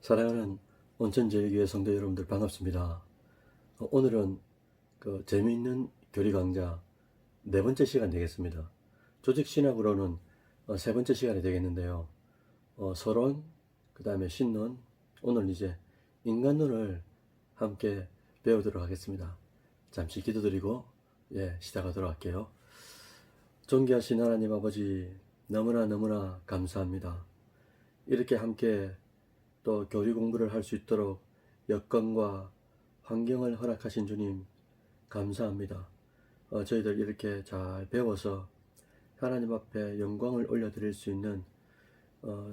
사랑하는 온천제일교회 성도 여러분들 반갑습니다. 오늘은 재미있는 교리 강좌 네 번째 시간 되겠습니다. 조직신학으로는 세 번째 시간이 되겠는데요. 서론, 그 다음에 신론, 오늘 이제 인간론을 함께 배우도록 하겠습니다. 잠시 기도드리고 시작하도록 할게요. 존귀하신 하나님 아버지, 너무나 감사합니다. 이렇게 함께 또 교리 공부를 할 수 있도록 여건과 환경을 허락하신 주님 감사합니다. 저희들 이렇게 잘 배워서 하나님 앞에 영광을 올려드릴 수 있는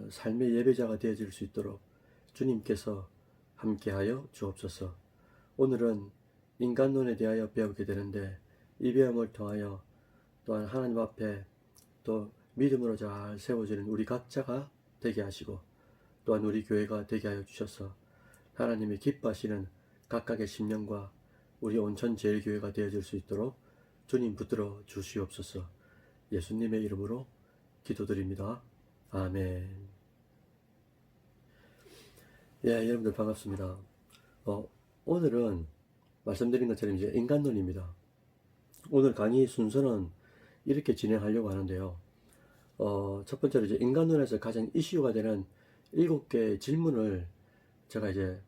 삶의 예배자가 되어질 수 있도록 주님께서 함께하여 주옵소서. 오늘은 인간론에 대하여 배우게 되는데 이 배움을 통하여 또한 하나님 앞에 또 믿음으로 잘 세워지는 우리 각자가 되게 하시고 또한 우리 교회가 되게 하여 주셔서 하나님이 기뻐하시는 각각의 심령과 우리 온천제일교회가 되어질 수 있도록 주님 붙들어 주시옵소서. 예수님의 이름으로 기도드립니다. 아멘. 여러분들 반갑습니다. 오늘은 말씀드린 것처럼 이제 인간론입니다. 오늘 강의 순서는 이렇게 진행하려고 하는데요. 첫 번째로 이제 인간론에서 가장 이슈가 되는 7개의 질문을 제가 이제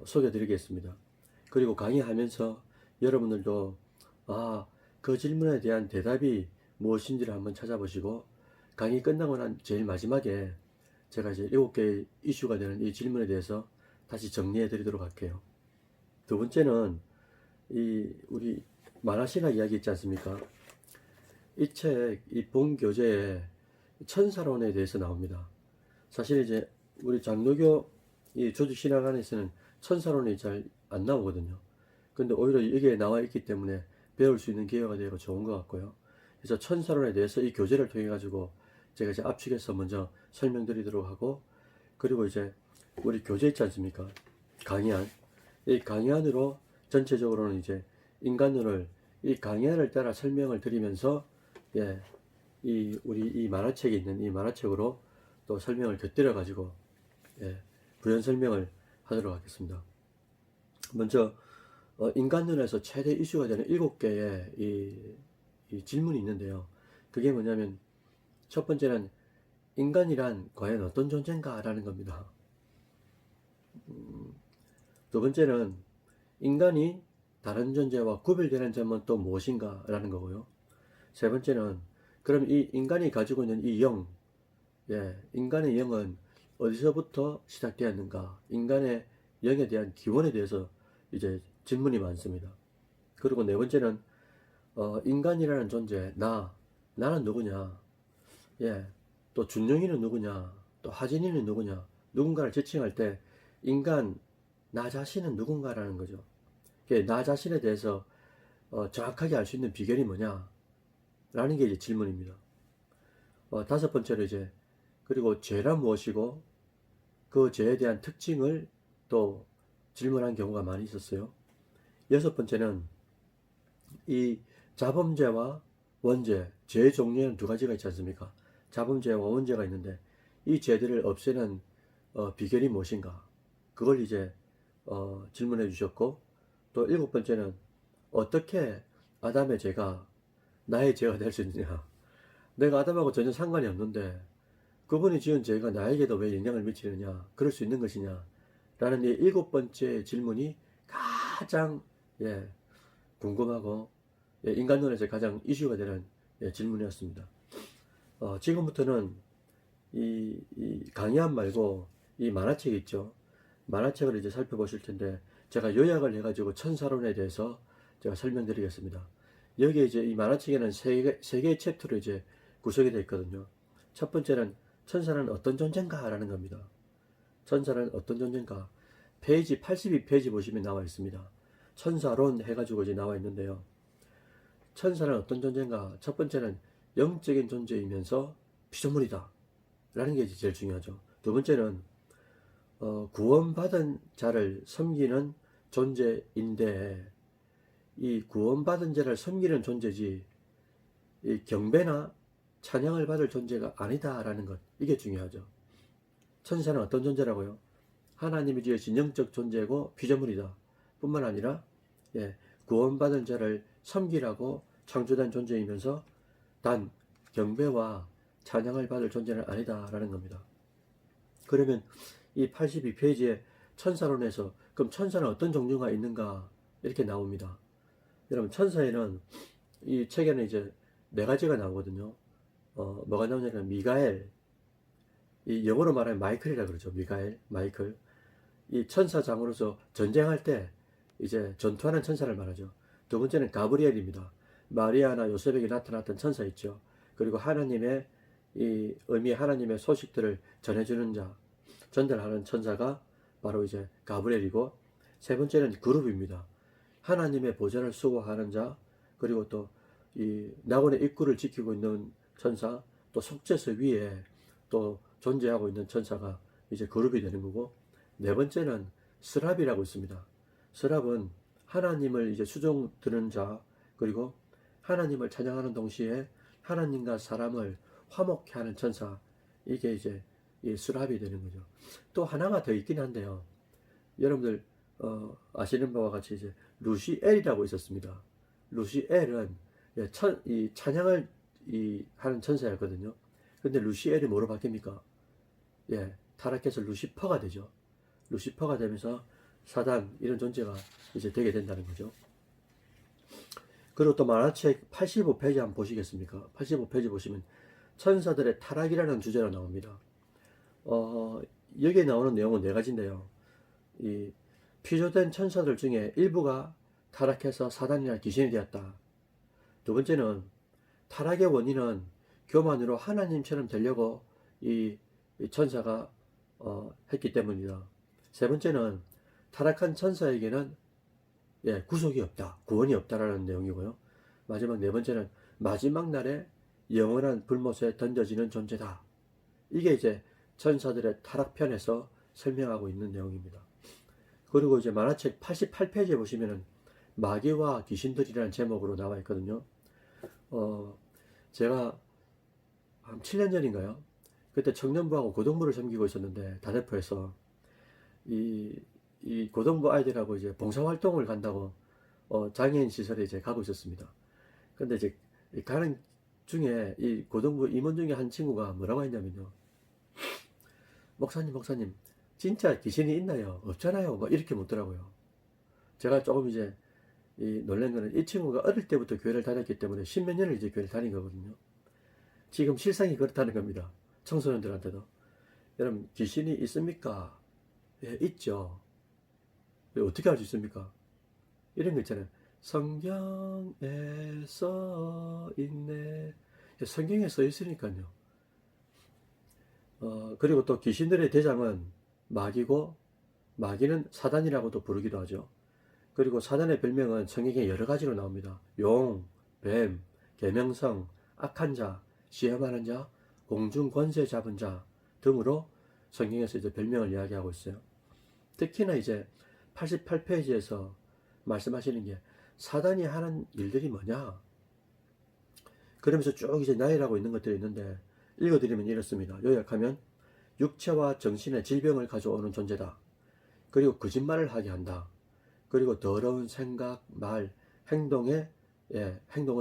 소개해 드리겠습니다. 그리고 강의하면서 여러분들도 그 질문에 대한 대답이 무엇인지를 한번 찾아보시고 강의 끝나고 난 제일 마지막에 제가 이제 7개의 이슈가 되는 이 질문에 대해서 다시 정리해 드리도록 할게요. 두 번째는 우리 만화신학 이야기 있지 않습니까? 이 책, 이 본교재에 천사론에 대해서 나옵니다. 사실 이제 우리 장로교 이 조직신학 안에서는 천사론이 잘 안 나오거든요. 근데 오히려 여기에 나와 있기 때문에 배울 수 있는 기회가 되고 좋은 것 같고요. 그래서 천사론에 대해서 이 교재를 통해 가지고 제가 이제 압축해서 먼저 설명드리도록 하고, 그리고 이제 우리 교재 있지 않습니까? 강의안. 이 강의안으로 전체적으로는 이제 인간론을 이 강의안을 따라 설명을 드리면서 우리 이 만화책에 있는 이 만화책으로 또 설명을 곁들여 가지고 부연 설명을 하도록 하겠습니다. 먼저 인간론에서 최대 이슈가 되는 7개의 이 질문이 있는데요. 그게 뭐냐면 첫 번째는 인간이란 과연 어떤 존재인가 라는 겁니다. 두 번째는 인간이 다른 존재와 구별되는 점은 또 무엇인가 라는 거고요. 세 번째는 그럼 이 인간이 가지고 있는 이 영, 인간의 영은 어디서부터 시작되었는가? 인간의 영에 대한 기원에 대해서 이제 질문이 많습니다. 그리고 네 번째는 인간이라는 존재, 나는 누구냐? 또 준영이는 누구냐? 또 하진이는 누구냐? 누군가를 지칭할 때 인간, 나 자신은 누군가라는 거죠. 나 자신에 대해서 정확하게 알 수 있는 비결이 뭐냐? 라는 게 이제 질문입니다. 다섯 번째로 이제 그리고 죄란 무엇이고 그 죄에 대한 특징을 또 질문한 경우가 많이 있었어요. 여섯 번째는 이 자범죄와 원죄, 죄의 종류에는 두 가지가 있지 않습니까? 자범죄와 원죄가 있는데 이 죄들을 없애는 비결이 무엇인가? 그걸 이제 질문해 주셨고, 또 일곱 번째는 어떻게 아담의 죄가 나의 죄가 될 수 있느냐? 내가 아담하고 전혀 상관이 없는데 그분이 지은 죄가 나에게도 왜 영향을 미치느냐? 그럴 수 있는 것이냐? 라는 이 일곱 번째 질문이 가장 궁금하고 인간론에서 가장 이슈가 되는 질문이었습니다. 지금부터는 이 강의안 말고 이 만화책 있죠? 만화책을 이제 살펴보실 텐데 제가 요약을 해가지고 천사론에 대해서 제가 설명드리겠습니다. 여기에 이제 이 만화책에는 세 개의 챕터로 이제 구성이 되어 있거든요. 첫 번째는 천사는 어떤 존재인가 라는 겁니다. 천사는 어떤 존재인가? 페이지 82페이지 보시면 나와 있습니다. 천사론 해가지고 이제 나와 있는데요. 천사는 어떤 존재인가? 첫 번째는 영적인 존재이면서 피조물이다 라는 게 이제 제일 중요하죠. 두 번째는 구원받은 자를 섬기는 존재인데 이 구원받은 자를 섬기는 존재지 이 경배나 찬양을 받을 존재가 아니다라는 것, 이게 중요하죠. 천사는 어떤 존재라고요? 하나님이 지으신 영적 존재고 피조물이다. 뿐만 아니라 예, 구원받은 자를 섬기라고 창조된 존재이면서 단 경배와 찬양을 받을 존재는 아니다라는 겁니다. 그러면 이 82페이지에 천사론에서 그럼 천사는 어떤 종류가 있는가 이렇게 나옵니다. 여러분 천사에는 이 책에는 이제 네 가지가 나오거든요. 뭐가 나오냐면 미가엘, 이 영어로 말하면 마이클이라 그러죠. 미가엘, 마이클. 이 천사장으로서 전쟁할 때 이제 전투하는 천사를 말하죠. 두 번째는 가브리엘입니다. 마리아나 요셉에게 나타났던 천사 있죠. 그리고 하나님의 이 의미 하나님의 소식들을 전해주는 자, 전달하는 천사가 바로 이제 가브리엘이고, 세 번째는 그룹입니다. 하나님의 보좌를 수호하는 자, 그리고 또 이 낙원의 입구를 지키고 있는 천사, 또 속죄서 위에 또 존재하고 있는 천사가 이제 그룹이 되는 거고, 네 번째는 스랍이라고 있습니다. 스랍은 하나님을 이제 수종 드는 자, 그리고 하나님을 찬양하는 동시에 하나님과 사람을 화목케 하는 천사, 이게 이제 이 스랍이 되는 거죠. 또 하나가 더 있긴 한데요. 여러분들 아시는 바와 같이 이제 루시엘이라고 있었습니다. 루시엘은 이 찬양을 하는 천사였거든요. 근데 루시엘이 뭐로 바뀝니까? 예, 타락해서 루시퍼가 되죠. 루시퍼가 되면서 사단 이런 존재가 이제 되게 된다는 거죠. 그리고 또 만화책 85페이지 한번 보시겠습니까? 85페이지 보시면 천사들의 타락이라는 주제로 나옵니다. 여기에 나오는 내용은 네 가지인데요. 이 피조된 천사들 중에 일부가 타락해서 사단이나 귀신이 되었다. 두 번째는 타락의 원인은 교만으로 하나님처럼 되려고 이 천사가 했기 때문이다. 세 번째는 타락한 천사에게는 구속이 없다, 구원이 없다라는 내용이고요. 마지막 네 번째는 마지막 날에 영원한 불못에 던져지는 존재다. 이게 이제 천사들의 타락편에서 설명하고 있는 내용입니다. 그리고 이제 만화책 88페이지에 보시면은 마귀와 귀신들이라는 제목으로 나와 있거든요. 제가 한 7년 전인가요? 그때 청년부하고 고등부를 섬기고 있었는데 다대포에서 이 고등부 아이들하고 이제 봉사활동을 간다고 장애인 시설에 이제 가고 있었습니다. 근데 이제 가는 중에 이 고등부 임원 중에 한 친구가 뭐라고 했냐면요. 목사님, 진짜 귀신이 있나요? 없잖아요. 뭐 이렇게 묻더라고요. 제가 조금 이제 놀란 거는 이 친구가 어릴 때부터 교회를 다녔기 때문에 십몇 년을 이제 교회를 다닌 거거든요. 지금 실상이 그렇다는 겁니다. 청소년들한테도. 여러분, 귀신이 있습니까? 예, 있죠. 어떻게 알 수 있습니까? 이런 거 있잖아요. 성경에 써 있네. 성경에 써 있으니까요. 그리고 또 귀신들의 대장은 마귀고, 마귀는 사단이라고도 부르기도 하죠. 그리고 사단의 별명은 성경에 여러 가지로 나옵니다. 용, 뱀, 계명성, 악한 자, 시험하는 자, 공중 권세 잡은 자 등으로 성경에서 이제 별명을 이야기하고 있어요. 특히나 이제 88페이지에서 말씀하시는 게 사단이 하는 일들이 뭐냐? 그러면서 쭉 이제 나열하고 있는 것들이 있는데 읽어드리면 이렇습니다. 요약하면 육체와 정신의 질병을 가져오는 존재다. 그리고 거짓말을 하게 한다. 그리고 더러운 생각, 말, 행동을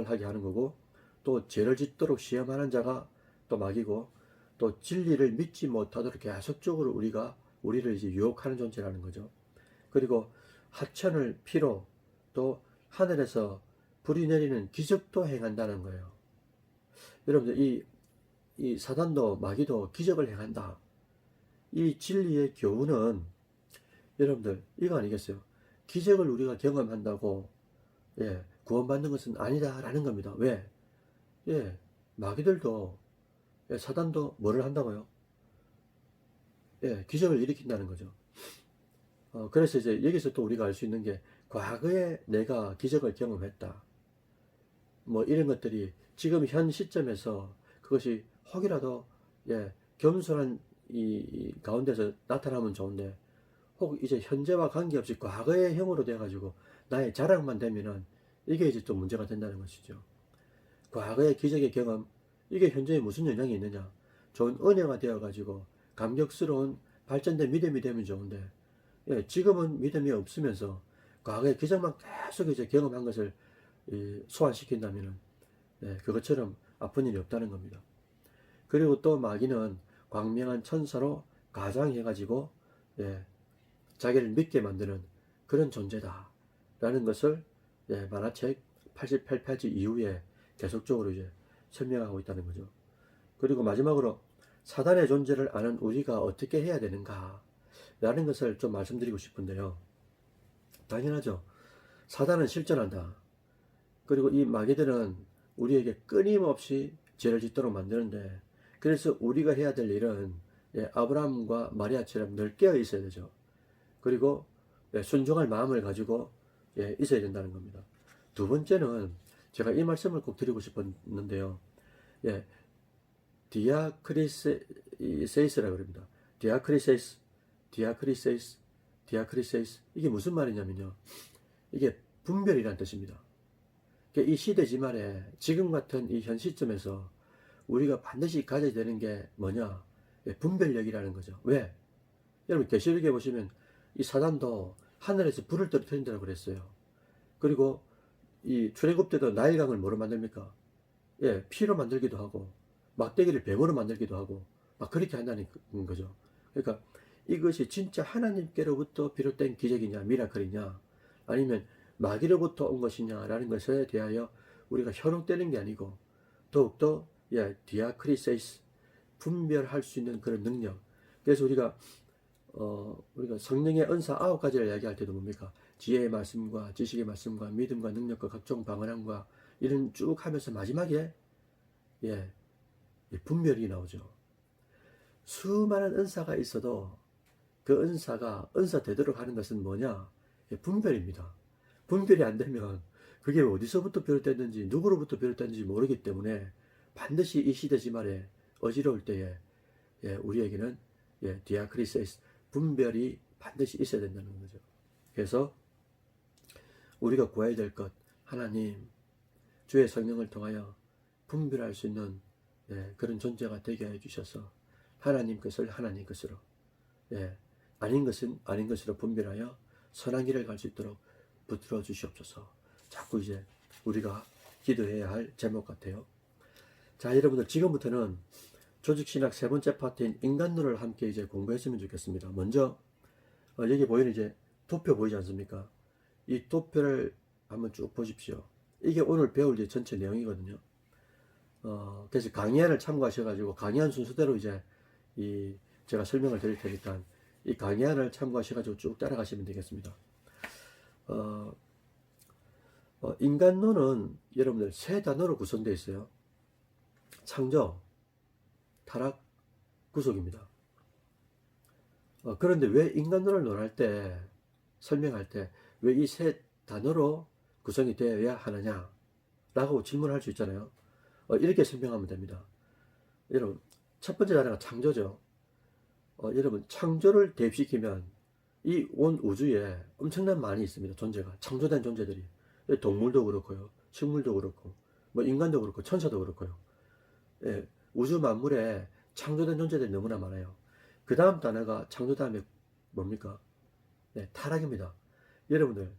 하게 하는 거고, 또 죄를 짓도록 시험하는 자가 또 마귀고, 또 진리를 믿지 못하도록 계속적으로 우리를 이제 유혹하는 존재라는 거죠. 그리고 하천을 피로 또 하늘에서 불이 내리는 기적도 행한다는 거예요. 여러분들 이 사단도 마귀도 기적을 행한다. 이 진리의 교훈은 여러분들 이거 아니겠어요? 기적을 우리가 경험한다고 구원받는 것은 아니다라는 겁니다. 왜? 마귀들도 사단도 뭐를 한다고요? 기적을 일으킨다는 거죠. 그래서 이제 여기서 또 우리가 알 수 있는 게 과거에 내가 기적을 경험했다. 뭐 이런 것들이 지금 현 시점에서 그것이 혹이라도 겸손한 이 가운데서 나타나면 좋은데, 혹 이제 현재와 관계없이 과거의 형으로 돼가지고 나의 자랑만 되면은 이게 이제 또 문제가 된다는 것이죠. 과거의 기적의 경험, 이게 현재에 무슨 영향이 있느냐? 좋은 은혜가 되어가지고 감격스러운 발전된 믿음이 되면 좋은데, 예, 지금은 믿음이 없으면서 과거의 기적만 계속 이제 경험한 것을 소환시킨다면은, 예, 그것처럼 아픈 일이 없다는 겁니다. 그리고 또 마귀는 광명한 천사로 가장해가지고, 예, 자기를 믿게 만드는 그런 존재다 라는 것을, 예, 만화책 88페이지 이후에 계속적으로 이제 설명하고 있다는 거죠. 그리고 마지막으로 사단의 존재를 아는 우리가 어떻게 해야 되는가 라는 것을 좀 말씀드리고 싶은데요. 당연하죠. 사단은 실존한다. 그리고 이 마귀들은 우리에게 끊임없이 죄를 짓도록 만드는데, 그래서 우리가 해야 될 일은, 예, 아브라함과 마리아처럼 늘 깨어 있어야 되죠. 그리고, 예, 순종할 마음을 가지고, 예, 있어야 된다는 겁니다. 두 번째는 제가 이 말씀을 꼭 드리고 싶었는데요. 예, 디아크리세이스라고 합니다. 디아크리세이스. 이게 무슨 말이냐면요. 이게 분별이란 뜻입니다. 이 시대지만에 지금 같은 이 현 시점에서 우리가 반드시 가져야 되는 게 뭐냐? 예, 분별력이라는 거죠. 왜? 여러분 계시록에 보시면 이 사단도 하늘에서 불을 떨어뜨린다고 그랬어요. 그리고 이 출애굽 때도 나일강을 뭐로 만듭니까? 예, 피로 만들기도 하고 막대기를 뱀으로 만들기도 하고 막 그렇게 한다는 거죠. 그러니까 이것이 진짜 하나님께로부터 비롯된 기적이냐 미라클이냐 아니면 마귀로부터 온 것이냐라는 것에 대하여 우리가 현혹되는 게 아니고 더욱더, 예, 디아크리세이스, 분별할 수 있는 그런 능력. 그래서 우리가 성령의 은사 9가지를 이야기할 때도 뭡니까? 지혜의 말씀과 지식의 말씀과 믿음과 능력과 각종 방언함과 이런 쭉 하면서 마지막에, 예, 분별이 나오죠. 수많은 은사가 있어도 그 은사가 은사 되도록 하는 것은 뭐냐? 예, 분별입니다. 분별이 안 되면 그게 어디서부터 비롯됐는지 누구로부터 비롯됐는지 모르기 때문에 반드시 이 시대지말에 어지러울 때에, 예, 우리에게는, 예, 디아크리세이스, 분별이 반드시 있어야 된다는 거죠. 그래서 우리가 구해야 될 것, 하나님 주의 성령을 통하여 분별할 수 있는, 예, 그런 존재가 되게 해 주셔서 하나님 것을 하나님 것으로, 예, 아닌 것은 아닌 것으로 분별하여 선한 길을 갈 수 있도록 붙들어 주시옵소서. 자꾸 이제 우리가 기도해야 할 제목 같아요. 자, 여러분들 지금부터는 조직신학 세 번째 파트인 인간론을 함께 이제 공부했으면 좋겠습니다. 먼저 여기 보이는 이제 도표 보이지 않습니까? 이 도표를 한번 쭉 보십시오. 이게 오늘 배울 이제 전체 내용이거든요. 그래서 강의안을 참고하셔가지고 강의안 순서대로 이제 제가 설명을 드릴 테니까 이 강의안을 참고하셔가지고 쭉 따라가시면 되겠습니다. 인간론은 여러분들 세 단어로 구성되어 있어요. 창조, 타락, 구속입니다. 그런데 왜 인간론을 논할 때, 설명할 때 왜 이 세 단어로 구성이 되어야 하느냐 라고 질문할 수 있잖아요. 이렇게 설명하면 됩니다. 여러분, 첫 번째 단어가 창조죠. 여러분, 창조를 대입시키면 이 온 우주에 엄청난 많이 있습니다. 존재가, 창조된 존재들이. 동물도 그렇고요, 식물도 그렇고, 뭐 인간도 그렇고, 천사도 그렇고요. 예, 우주 만물에 창조된 존재들이 너무나 많아요. 그 다음 단어가 창조 다음에 뭡니까? 네, 타락입니다. 여러분들,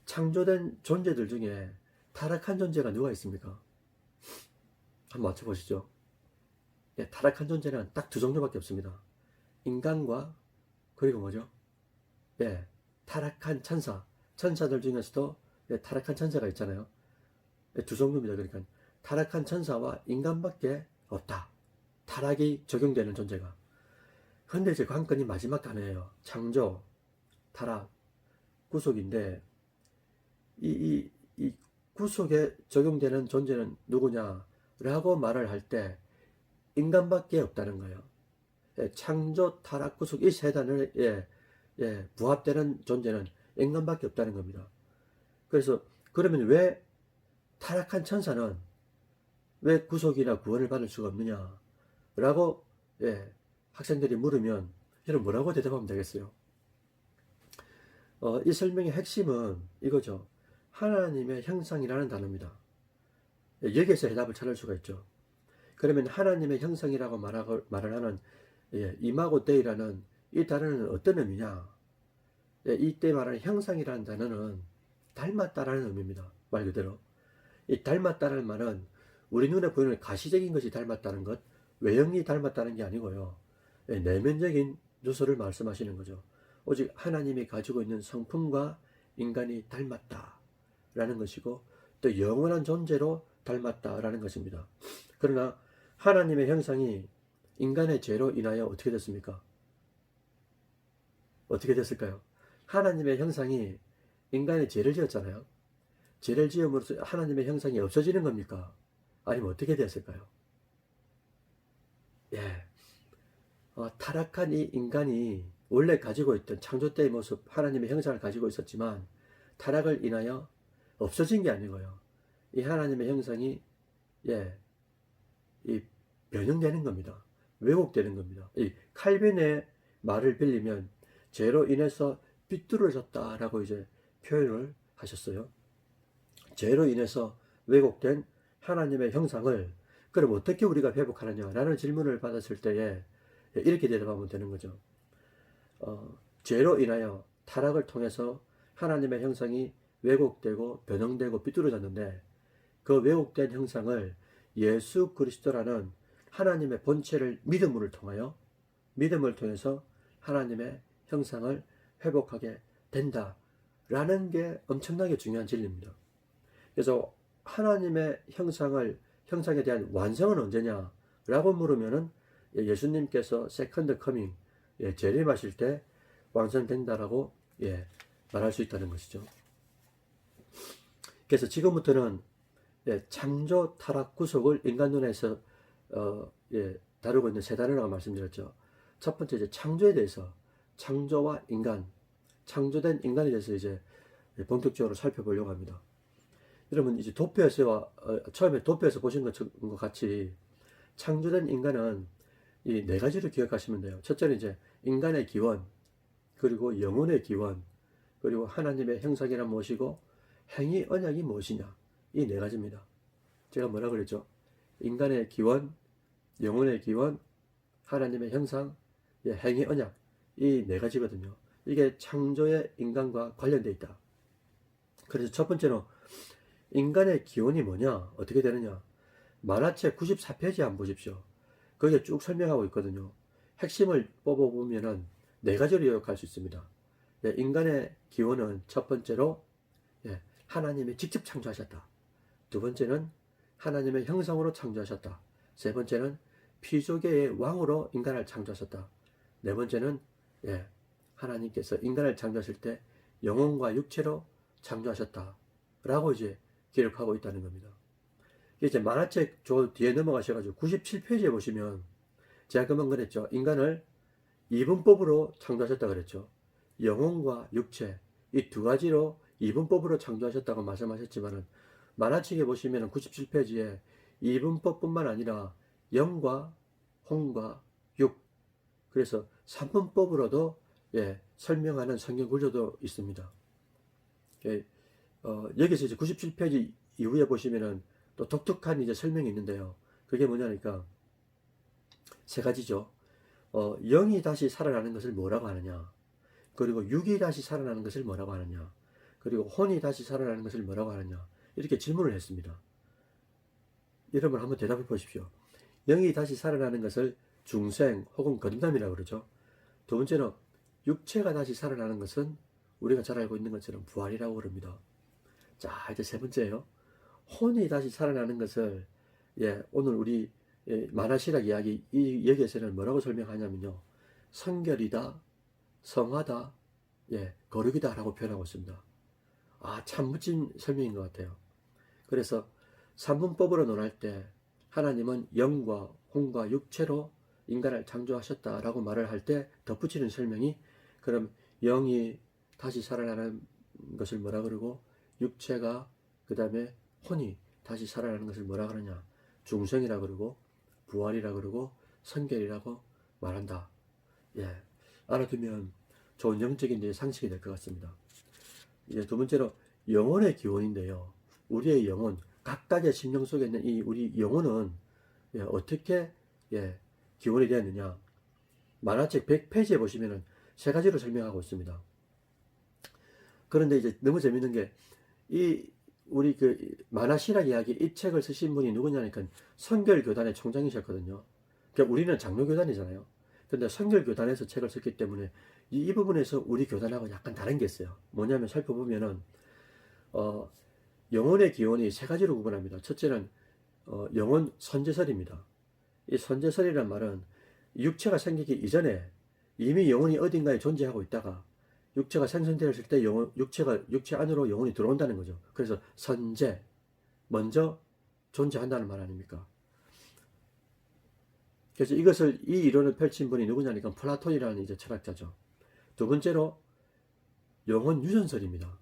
창조된 존재들 중에 타락한 존재가 누가 있습니까? 한번 맞춰보시죠. 네, 타락한 존재는 딱 두 종류밖에 없습니다. 인간과 그리고 뭐죠? 예, 타락한 천사. 천사들 중에서도, 예, 타락한 천사가 있잖아요. 예, 두 종류입니다. 그러니까 타락한 천사와 인간밖에 없다. 타락이 적용되는 존재가. 근데 이제 관건이 마지막 단어예요. 창조, 타락, 구속인데 이 구속에 적용되는 존재는 누구냐 라고 말을 할 때 인간밖에 없다는 거예요. 예, 창조, 타락, 구속 이 세 단어에, 예, 부합되는 존재는 인간밖에 없다는 겁니다. 그래서 그러면 왜 타락한 천사는 왜 구속이나 구원을 받을 수가 없느냐 라고, 예, 학생들이 물으면 여러분 뭐라고 대답하면 되겠어요? 이 설명의 핵심은 이거죠. 하나님의 형상이라는 단어입니다. 예, 여기에서 해답을 찾을 수가 있죠. 그러면 하나님의 형상이라고 말을 하는, 예, 이마고 데이라는 이 단어는 어떤 의미냐? 예, 이때 말하는 형상이라는 단어는 닮았다라는 의미입니다. 말 그대로. 이 닮았다는 말은 우리 눈에 보이는 가시적인 것이 닮았다는 것, 외형이 닮았다는 게 아니고요. 예, 내면적인 요소를 말씀하시는 거죠. 오직 하나님이 가지고 있는 성품과 인간이 닮았다라는 것이고 또 영원한 존재로 닮았다라는 것입니다. 그러나 하나님의 형상이 인간의 죄로 인하여 어떻게 됐습니까? 어떻게 됐을까요? 하나님의 형상이 인간의 죄를 지었잖아요. 죄를 지음으로써 하나님의 형상이 없어지는 겁니까? 아니면 어떻게 됐을까요? 예, 타락한 이 인간이 원래 가지고 있던 창조 때의 모습, 하나님의 형상을 가지고 있었지만 타락을 인하여 없어진 게 아니고요. 이 하나님의 형상이 예, 이 변형되는 겁니다. 왜곡되는 겁니다. 이 칼빈의 말을 빌리면 죄로 인해서 삐뚤어졌다라고 이제 표현을 하셨어요. 죄로 인해서 왜곡된 하나님의 형상을 그럼 어떻게 우리가 회복하느냐라는 질문을 받았을 때에 이렇게 대답하면 되는 거죠. 죄로 인하여 타락을 통해서 하나님의 형상이 왜곡되고 변형되고 삐뚤어졌는데 그 왜곡된 형상을 예수 그리스도라는 하나님의 본체를 믿음을 통해서 하나님의 형상을 회복하게 된다라는 게 엄청나게 중요한 진리입니다. 그래서 하나님의 형상에 대한 완성은 언제냐? 라고 물으면은 예수님께서 세컨드 커밍, 재림하실 때 완성된다라고 말할 수 있다는 것이죠. 그래서 지금부터는 창조, 타락, 구속을 인간 눈에서 다루고 있는 세 단어라고 말씀드렸죠. 첫 번째 이제 창조에 대해서, 창조와 인간, 창조된 인간에 대해서 이제 본격적으로 살펴보려고 합니다. 여러분 이제 도표에서 처음에 도표에서 보신 것과 같이 창조된 인간은 이 네 가지로 기억하시면 돼요. 첫째는 이제 인간의 기원, 그리고 영혼의 기원, 그리고 하나님의 형상이란 무엇이고 행위 언약이 무엇이냐, 이 네 가지입니다. 제가 뭐라 그랬죠? 인간의 기원, 영혼의 기원, 하나님의 형상, 행위 언약, 이 네 가지거든요. 이게 창조의 인간과 관련되어 있다. 그래서 첫 번째로 인간의 기원이 뭐냐, 어떻게 되느냐, 만화책 94페이지 한번 보십시오. 거기에 쭉 설명하고 있거든요. 핵심을 뽑아보면은 네 가지로 요약할 수 있습니다. 인간의 기원은 첫 번째로 하나님이 직접 창조하셨다. 두 번째는 하나님의 형상으로 창조하셨다. 세 번째는 피조계의 왕으로 인간을 창조하셨다. 네 번째는 하나님께서 인간을 창조하실 때 영혼과 육체로 창조하셨다. 라고 이제 기록하고 있다는 겁니다. 이제 만화책 저 뒤에 넘어가셔가지고 97페이지에 보시면 제가 금방 그랬죠. 인간을 이분법으로 창조하셨다 그랬죠. 영혼과 육체 이 두 가지로 이분법으로 창조하셨다고 말씀하셨지만은 만화책에 보시면 97페이지에 이분법뿐만 아니라 영과 혼과 육, 그래서 삼분법으로도 설명하는 성경 구조도 있습니다. 여기서 이제 97페이지 이후에 보시면은 또 독특한 이제 설명이 있는데요. 그게 뭐냐니까 세 가지죠. 영이 다시 살아나는 것을 뭐라고 하느냐, 그리고 육이 다시 살아나는 것을 뭐라고 하느냐, 그리고 혼이 다시 살아나는 것을 뭐라고 하느냐, 이렇게 질문을 했습니다. 여러분 한번 대답해 보십시오. 영이 다시 살아나는 것을 중생 혹은 거듭남이라고 그러죠. 두 번째는 육체가 다시 살아나는 것은 우리가 잘 알고 있는 것처럼 부활이라고 그럽니다. 자, 이제 세 번째예요. 혼이 다시 살아나는 것을 오늘 우리 만화시락 이야기 여기에서는 뭐라고 설명하냐면요, 성결이다, 성하다, 거룩이다 라고 표현하고 있습니다. 참 멋진 설명인 것 같아요. 그래서 삼분법으로 논할 때 하나님은 영과 혼과 육체로 인간을 창조하셨다라고 말을 할 때 덧붙이는 설명이, 그럼 영이 다시 살아나는 것을 뭐라 그러고 육체가 그 다음에 혼이 다시 살아나는 것을 뭐라 그러냐, 중생이라 그러고 부활이라 그러고 성결이라고 말한다. 알아두면 좋은 영적인 상식이 될 것 같습니다. 이제 두 번째로 영혼의 기원인데요. 우리의 영혼, 각각의 심령 속에 있는 이 우리 영혼은 어떻게 기원이 되었느냐. 만화책 100페이지에 보시면은 세 가지로 설명하고 있습니다. 그런데 이제 너무 재밌는 게 이 우리 그 만화 신학 이야기 이 책을 쓰신 분이 누구냐니까 선결교단의 총장이셨거든요. 그러니까 우리는 장로교단이잖아요. 근데 선결교단에서 책을 썼기 때문에 이 부분에서 우리 교단하고 약간 다른 게 있어요. 뭐냐면 살펴보면은 어, 영혼의 기원이 세 가지로 구분합니다. 첫째는 영혼 선제설입니다. 이 선제설이란 말은 육체가 생기기 이전에 이미 영혼이 어딘가에 존재하고 있다가 육체가 생성되었을 때 육체 안으로 영혼이 들어온다는 거죠. 그래서 선제, 먼저 존재한다는 말 아닙니까? 그래서 이 이론을 펼친 분이 누구냐니까 플라톤이라는 이제 철학자죠. 두 번째로 영혼 유전설입니다.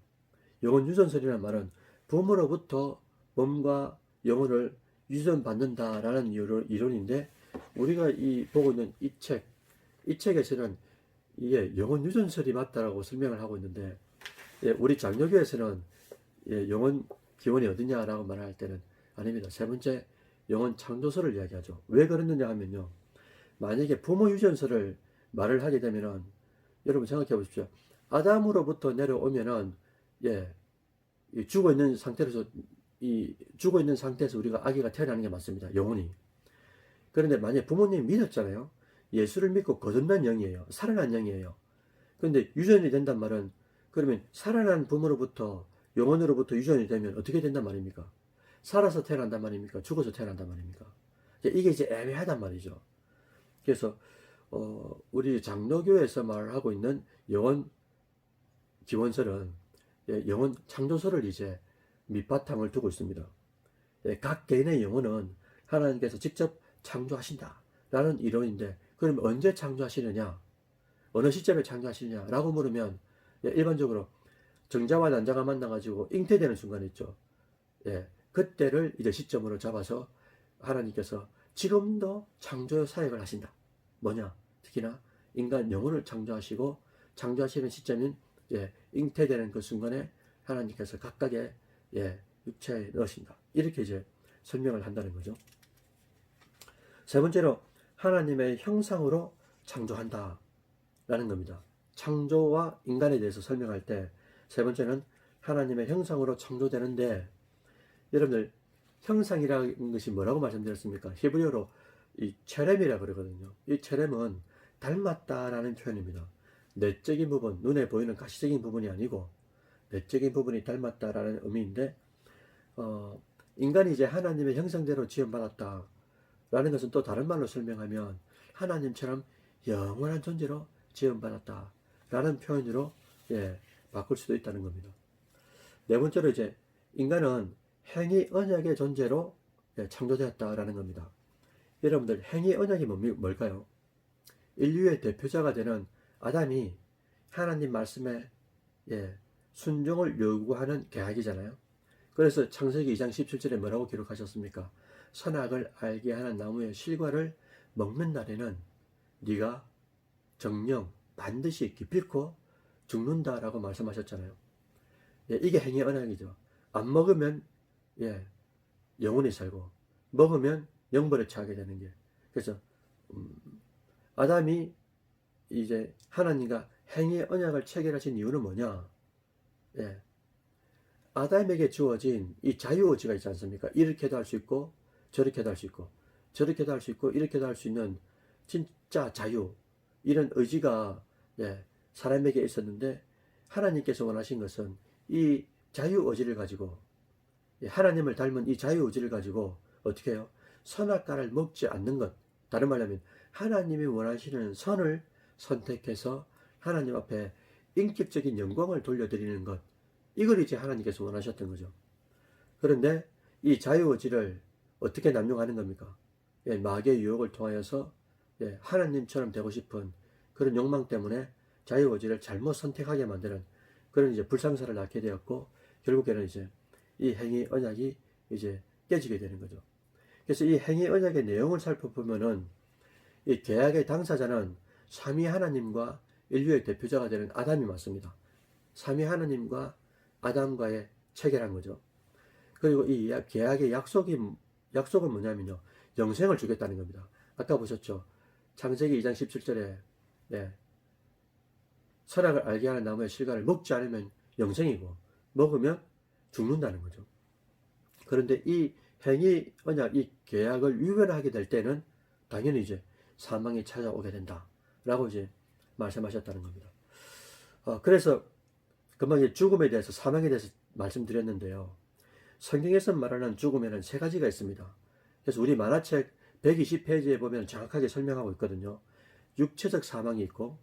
영혼 유전설이라는 말은 부모로부터 몸과 영혼을 유전받는다라는 이론인데 우리가 보고 있는 이 책에서는 이게 영혼 유전설이 맞다라고 설명을 하고 있는데 우리 장로교에서는 영혼 기원이 어디냐라고 말할 때는 아닙니다. 세 번째 영혼 창조설을 이야기하죠. 왜 그러느냐 하면요. 만약에 부모 유전설을 말을 하게 되면은 여러분 생각해 보십시오. 아담으로부터 내려오면은 죽어 있는 상태에서 우리가 아기가 태어나는 게 맞습니다. 영혼이. 그런데 만약에 부모님이 믿었잖아요. 예수를 믿고 거듭난 영이에요. 살아난 영이에요. 그런데 유전이 된단 말은 그러면 살아난 부모로부터 영혼으로부터 유전이 되면 어떻게 된단 말입니까? 살아서 태어난단 말입니까? 죽어서 태어난단 말입니까? 이게 이제 애매하단 말이죠. 그래서 우리 장로교에서 말하고 있는 영혼 기원설은 영혼 창조설을 이제 밑바탕을 두고 있습니다. 각 개인의 영혼은 하나님께서 직접 창조하신다라는 이론인데 그럼 언제 창조하시느냐? 어느 시점에 창조하시느냐라고 물으면 일반적으로 정자와 난자가 만나가지고 잉태되는 순간 있죠. 그때를 이제 시점으로 잡아서 하나님께서 지금도 창조 사역을 하신다. 뭐냐? 특히나 인간 영혼을 창조하시고 창조하시는 시점인 잉태되는 그 순간에 하나님께서 각각의 육체에 넣으신다. 이렇게 이제 설명을 한다는 거죠. 세 번째로 하나님의 형상으로 창조한다 라는 겁니다. 창조와 인간에 대해서 설명할 때 세 번째는 하나님의 형상으로 창조되는데 여러분들 형상이라는 것이 뭐라고 말씀드렸습니까? 히브리어로 이 체렘이라 그러거든요. 이 체렘은 닮았다라는 표현입니다. 내적인 부분, 눈에 보이는 가시적인 부분이 아니고 내적인 부분이 닮았다라는 의미인데 인간이 이제 하나님의 형상대로 지음받았다라는 것은 또 다른 말로 설명하면 하나님처럼 영원한 존재로 지음받았다라는 표현으로 바꿀 수도 있다는 겁니다. 네 번째로 이제 인간은 행위 언약의 존재로 창조되었다라는 겁니다. 여러분들 행위 언약이 뭘까요? 인류의 대표자가 되는 아담이 하나님 말씀에 순종을 요구하는 계약이잖아요. 그래서 창세기 2장 17절에 뭐라고 기록하셨습니까? 선악을 알게 하는 나무의 실과를 먹는 날에는 네가 정령 반드시 기필코 죽는다라고 말씀하셨잖아요. 이게 행위 언약이죠. 안 먹으면 영원히 살고 먹으면 영벌에 처하게 되는 게. 그래서 아담이 이제 하나님과 행위 언약을 체결하신 이유는 뭐냐? 아담에게 주어진 이 자유의지가 있지 않습니까? 이렇게도 할 수 있고 저렇게도 할 수 있고 저렇게도 할 수 있고 이렇게도 할 수 있는 진짜 자유, 이런 의지가 사람에게 있었는데 하나님께서 원하신 것은 이 자유의지를 가지고 하나님을 닮은 이 자유의지를 가지고 어떻게 해요? 선악과를 먹지 않는 것. 다른 말로 하면 하나님이 원하시는 선을 선택해서 하나님 앞에 인격적인 영광을 돌려드리는 것. 이걸 이제 하나님께서 원하셨던 거죠. 그런데 이 자유의지를 어떻게 남용하는 겁니까? 마귀의 유혹을 통하여서 하나님처럼 되고 싶은 그런 욕망 때문에 자유의지를 잘못 선택하게 만드는 그런 이제 불상사를 낳게 되었고 결국에는 이제 이 행위 언약이 이제 깨지게 되는 거죠. 그래서 이 행위 언약의 내용을 살펴보면은 이 계약의 당사자는 삼위 하나님과 인류의 대표자가 되는 아담이 맞습니다. 삼위 하나님과 아담과의 체결한 거죠. 그리고 이 계약의 약속은 뭐냐면요. 영생을 주겠다는 겁니다. 아까 보셨죠? 창세기 2장 17절에 네, 선악을 알게 하는 나무의 실과를 먹지 않으면 영생이고 먹으면 죽는다는 거죠. 그런데 이 행위, 언약, 이 계약을 위반하게 될 때는 당연히 이제 사망이 찾아오게 된다 라고 이제 말씀하셨다는 겁니다. 그래서 금방 이제 죽음에 대해서, 사망에 대해서 말씀드렸는데요. 성경에서 말하는 죽음에는 세 가지가 있습니다. 그래서 우리 만화책 120페이지에 보면 정확하게 설명하고 있거든요. 육체적 사망이 있고,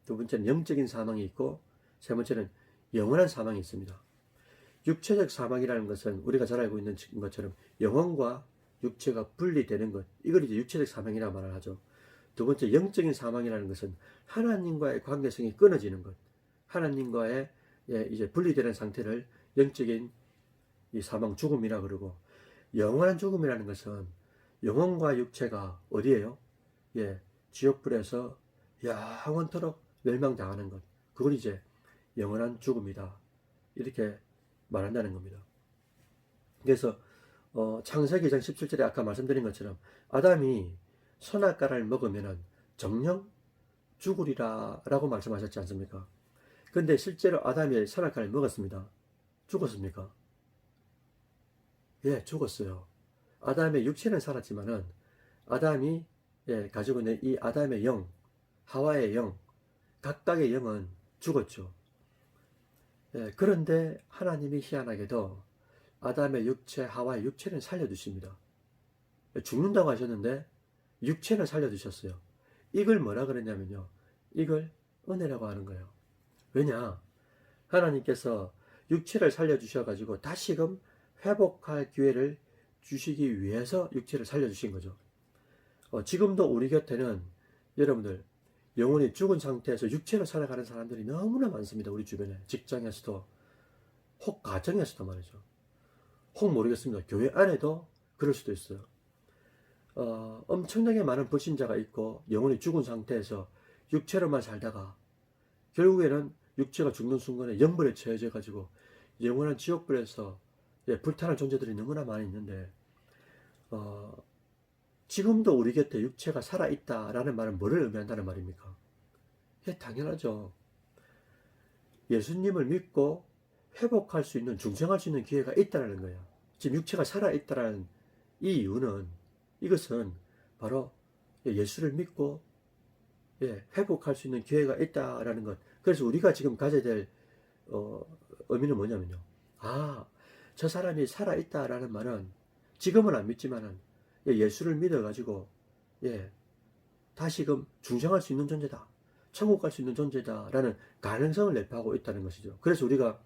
두 번째는 영적인 사망이 있고, 세 번째는 영원한 사망이 있습니다. 육체적 사망이라는 것은 우리가 잘 알고 있는 것처럼 영혼과 육체가 분리되는 것, 이걸 이제 육체적 사망이라고 말을 하죠. 두 번째, 영적인 사망이라는 것은 하나님과의 관계성이 끊어지는 것, 하나님과의 이제 분리되는 상태를 영적인 이 사망, 죽음이라 그러고, 영원한 죽음이라는 것은 영혼과 육체가 어디에요? 지옥불에서 영원토록 멸망당하는 것, 그걸 이제 영원한 죽음이다, 이렇게 말한다는 겁니다. 그래서 창세기 2장 17절에 아까 말씀드린 것처럼 아담이 선악과를 먹으면 정령 죽으리라 라고 말씀하셨지 않습니까? 근데 실제로 아담이 선악과를 먹었습니다. 죽었습니까? 예, 죽었어요. 아담의 육체는 살았지만은 아담이 가지고 있는 이 아담의 영, 하와의 영, 각각의 영은 죽었죠. 그런데 하나님이 희한하게도 아담의 육체, 하와의 육체는 살려주십니다. 죽는다고 하셨는데 육체는 살려주셨어요. 이걸 뭐라 그랬냐면요, 이걸 은혜라고 하는 거예요. 왜냐? 하나님께서 육체를 살려주셔가지고 다시금 회복할 기회를 주시기 위해서 육체를 살려주신 거죠. 지금도 우리 곁에는 여러분들 영혼이 죽은 상태에서 육체로 살아가는 사람들이 너무나 많습니다. 우리 주변에, 직장에서도, 혹 가정에서도 말이죠. 혹 모르겠습니다. 교회 안에도 그럴 수도 있어요. 엄청나게 많은 불신자가 있고 영혼이 죽은 상태에서 육체로만 살다가 결국에는 육체가 죽는 순간에 영벌에 처해져 가지고 영원한 지옥불에서 불타는 존재들이 너무나 많이 있는데, 지금도 우리 곁에 육체가 살아있다라는 말은 뭐를 의미한다는 말입니까? 당연하죠. 예수님을 믿고 회복할 수 있는, 중생할 수 있는 기회가 있다는 거예요. 지금 육체가 살아있다는 이 이유는, 이것은 바로 예수를 믿고 회복할 수 있는 기회가 있다라는 것. 그래서 우리가 지금 가져야 될 의미는 뭐냐면요, 저 사람이 살아있다라는 말은 지금은 안 믿지만은 예수를 믿어가지고 다시금 중생할 수 있는 존재다, 천국 갈 수 있는 존재다라는 가능성을 내포하고 있다는 것이죠. 그래서 우리가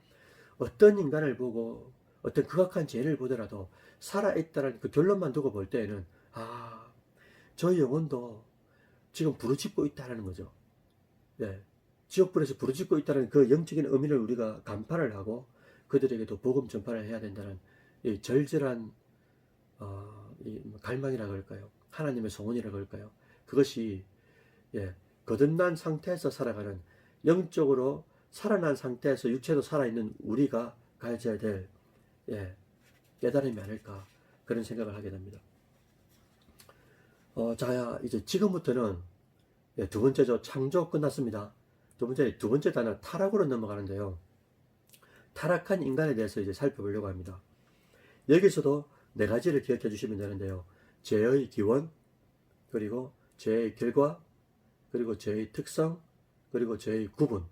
어떤 인간을 보고 어떤 극악한 죄를 보더라도 살아있다는 그 결론만 두고 볼 때에는 저 영혼도 지금 부르짖고 있다는 거죠. 지옥불에서 부르짖고 있다는 그 영적인 의미를 우리가 간파를 하고 그들에게도 복음 전파를 해야 된다는 이 절절한 이 갈망이라 그럴까요? 하나님의 소원이라 그럴까요? 그것이 거듭난 상태에서 살아가는, 영적으로 살아난 상태에서 육체도 살아있는 우리가 가져야 될 깨달음이 아닐까, 그런 생각을 하게 됩니다. 자, 이제 지금부터는 두 번째죠. 창조 끝났습니다. 두 번째 단어 타락으로 넘어가는데요. 타락한 인간에 대해서 이제 살펴보려고 합니다. 여기서도 네 가지를 기억해 주시면 되는데요. 죄의 기원, 그리고 죄의 결과, 그리고 죄의 특성, 그리고 죄의 구분,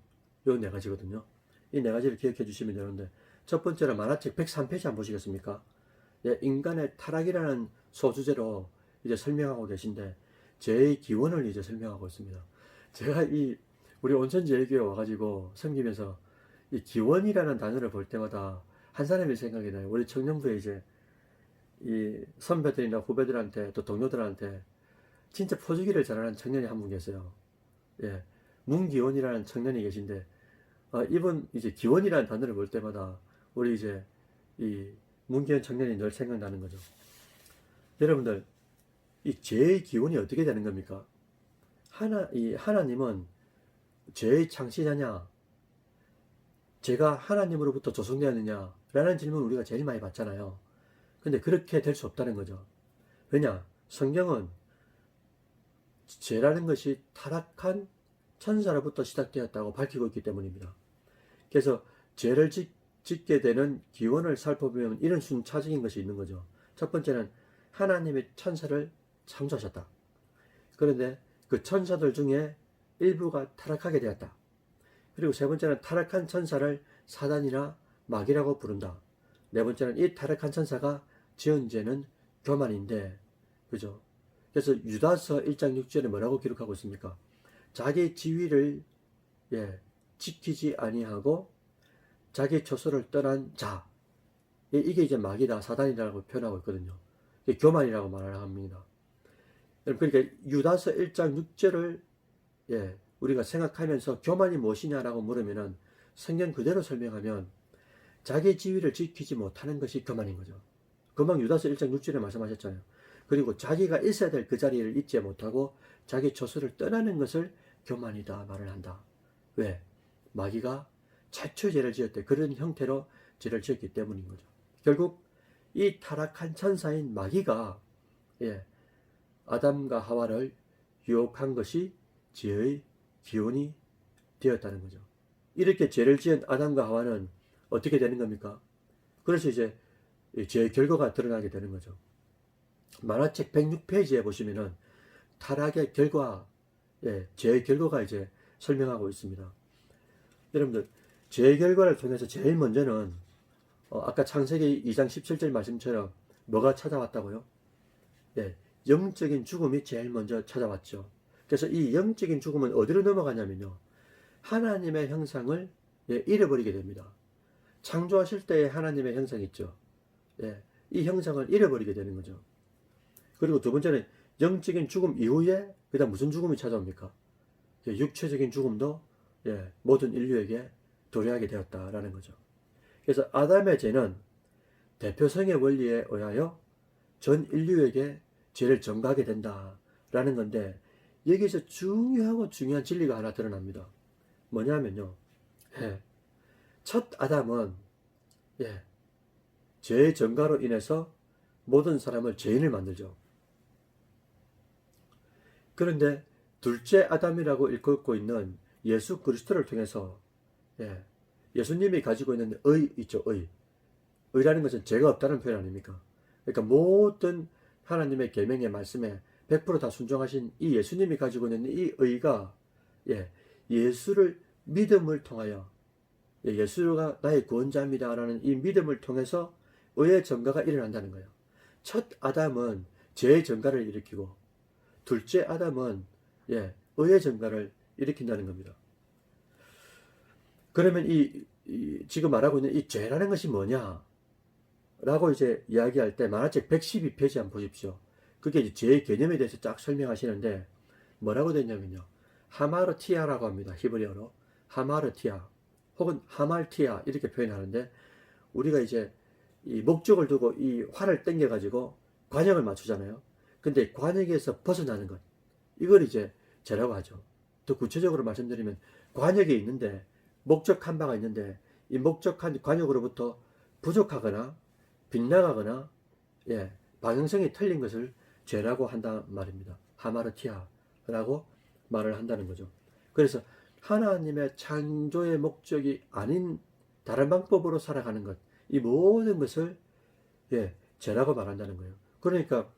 요 네 가지거든요. 이 네 가지를 기억해 주시면 되는데, 첫 번째는 만화책 103페이지 한번 보시겠습니까? 인간의 타락이라는 소주제로 이제 설명하고 계신데, 죄의 기원을 이제 설명하고 있습니다. 제가 우리 온천제일교회 와가지고 섬기면서 이 기원이라는 단어를 볼 때마다 한 사람이 생각이 나요. 우리 청년부에 이제 이 선배들이나 후배들한테, 또 동료들한테 진짜 포주기를 잘하는 청년이 한 분 계세요. 문기원이라는 청년이 계신데, 이분 이제 기원이라는 단어를 볼 때마다 우리 이제 이 문기원 청년이 늘 생각나는 거죠. 여러분들, 이 죄의 기원이 어떻게 되는 겁니까? 하나님은 죄의 창시자냐, 죄가 하나님으로부터 조성되었느냐 라는 질문 우리가 제일 많이 받잖아요. 근데 그렇게 될 수 없다는 거죠. 왜냐? 성경은 죄라는 것이 타락한 천사로부터 시작되었다고 밝히고 있기 때문입니다. 그래서 죄를 짓게 되는 기원을 살펴보면 이런 순차적인 것이 있는 거죠. 첫 번째는 하나님의 천사를 창조하셨다. 그런데 그 천사들 중에 일부가 타락하게 되었다. 그리고 세 번째는 타락한 천사를 사단이나 마귀라고 부른다. 네 번째는 이 타락한 천사가 지은 죄는 교만인데, 그죠? 그래서 유다서 1장 6절에 뭐라고 기록하고 있습니까? 자기 지위를 지키지 아니하고 자기 처소를 떠난 자, 이게 이제 마귀다, 사단이라고 표현하고 있거든요. 이게 교만이라고 말을 합니다. 그러니까 유다서 1장 6절을 우리가 생각하면서 교만이 무엇이냐라고 물으면은 성경 그대로 설명하면 자기 지위를 지키지 못하는 것이 교만인 거죠. 금방 유다서 1장 6절에 말씀하셨잖아요. 그리고 자기가 있어야 될 그 자리를 잊지 못하고 자기 처소를 떠나는 것을 교만이다 말을 한다. 왜? 마귀가 최초 죄를 지었대. 그런 형태로 죄를 지었기 때문인 거죠. 결국 이 타락한 천사인 마귀가 아담과 하와를 유혹한 것이 죄의 기원이 되었다는 거죠. 이렇게 죄를 지은 아담과 하와는 어떻게 되는 겁니까? 그래서 이제 죄의 결과가 드러나게 되는 거죠. 만화책 106페이지에 보시면은 타락의 결과, 죄의 결과가 이제 설명하고 있습니다. 여러분들, 죄의 결과를 통해서 제일 먼저는 아까 창세기 2장 17절 말씀처럼 뭐가 찾아왔다고요? 영적인 죽음이 제일 먼저 찾아왔죠. 그래서 이 영적인 죽음은 어디로 넘어가냐면요, 하나님의 형상을 잃어버리게 됩니다. 창조하실 때의 하나님의 형상이 있죠. 이 형상을 잃어버리게 되는 거죠. 그리고 두 번째는 영적인 죽음 이후에 그다음 무슨 죽음이 찾아옵니까? 육체적인 죽음도 모든 인류에게 도래하게 되었다라는 거죠. 그래서 아담의 죄는 대표성의 원리에 의하여 전 인류에게 죄를 전가하게 된다라는 건데, 여기서 중요한 진리가 하나 드러납니다. 뭐냐면요, 첫 아담은 죄의 전가로 인해서 모든 사람을 죄인을 만들죠. 그런데 둘째 아담이라고 일컫고 있는 예수 그리스도를 통해서 예수님이 가지고 있는 의 있죠. 의라는 것은 죄가 없다는 표현 아닙니까? 그러니까 모든 하나님의 계명의 말씀에 100% 다 순종하신 이 예수님이 가지고 있는 이 의가 예수를 믿음을 통하여 예수가 나의 구원자입니다라는 이 믿음을 통해서 의의 전가가 일어난다는 거예요. 첫 아담은 죄의 전가를 일으키고 둘째 아담은 의의 전가를 일으킨다는 겁니다. 그러면 지금 말하고 있는 이 죄라는 것이 뭐냐? 라고 이제 이야기할 때 만화책 112페이지 한번 보십시오. 그게 이제 죄의 개념에 대해서 쫙 설명하시는데 뭐라고 되냐면요, 하마르티아라고 합니다. 히브리어로 하마르티아 혹은 하말티아 이렇게 표현하는데, 우리가 이제 이 목적을 두고 이 활을 당겨 가지고 관역을 맞추잖아요. 근데 관역에서 벗어나는 것, 이걸 이제 죄라고 하죠. 더 구체적으로 말씀드리면 관역이 있는데, 목적한 바가 있는데 이 목적한 관역으로부터 부족하거나 빗나가거나 방향성이 틀린 것을 죄라고 한단 말입니다. 하마르티아라고 말을 한다는 거죠. 그래서 하나님의 창조의 목적이 아닌 다른 방법으로 살아가는 것, 이 모든 것을 죄라고 말한다는 거예요. 그러니까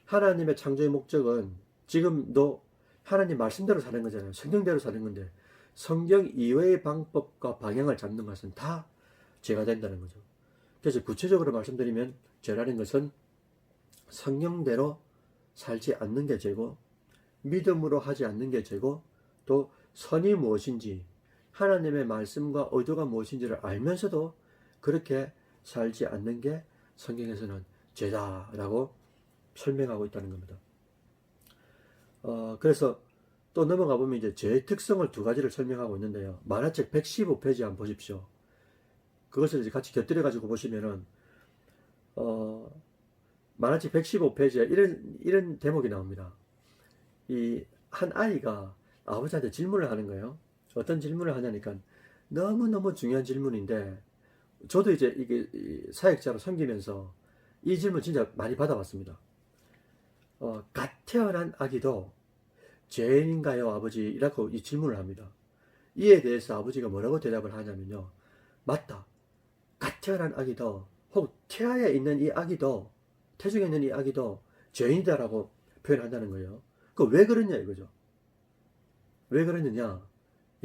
하나님의 창조의 목적은 지금도 하나님 말씀대로 사는 거잖아요. 성경대로 사는 건데, 성경 이외의 방법과 방향을 잡는 것은 다 죄가 된다는 거죠. 그래서 구체적으로 말씀드리면 죄라는 것은 성경대로 살지 않는 게 죄고, 믿음으로 하지 않는 게 죄고, 또 선이 무엇인지 하나님의 말씀과 의도가 무엇인지를 알면서도 그렇게 살지 않는 게 성경에서는 죄다라고 설명하고 있다는 겁니다. 그래서 또 넘어가 보면 이제 죄의 특성을 두 가지를 설명하고 있는데요. 만화책 115페이지 한번 보십시오. 그것을 이제 같이 곁들여 가지고 보시면은 만화책 115페이지에 이런 대목이 나옵니다. 이 한 아이가 아버지한테 질문을 하는 거예요. 어떤 질문을 하냐니까 너무너무 중요한 질문인데, 저도 이제 이게 사역자로 섬기면서 이 질문 진짜 많이 받아봤습니다. 갓 태어난 아기도 죄인인가요, 아버지? 이라고 이 질문을 합니다. 이에 대해서 아버지가 뭐라고 대답을 하냐면요. 맞다. 갓 태어난 아기도, 혹 태아에 있는 이 아기도, 태중에 있는 이 아기도 죄인이다라고 표현한다는 거예요. 그 왜 그러냐 이거죠. 왜 그러느냐?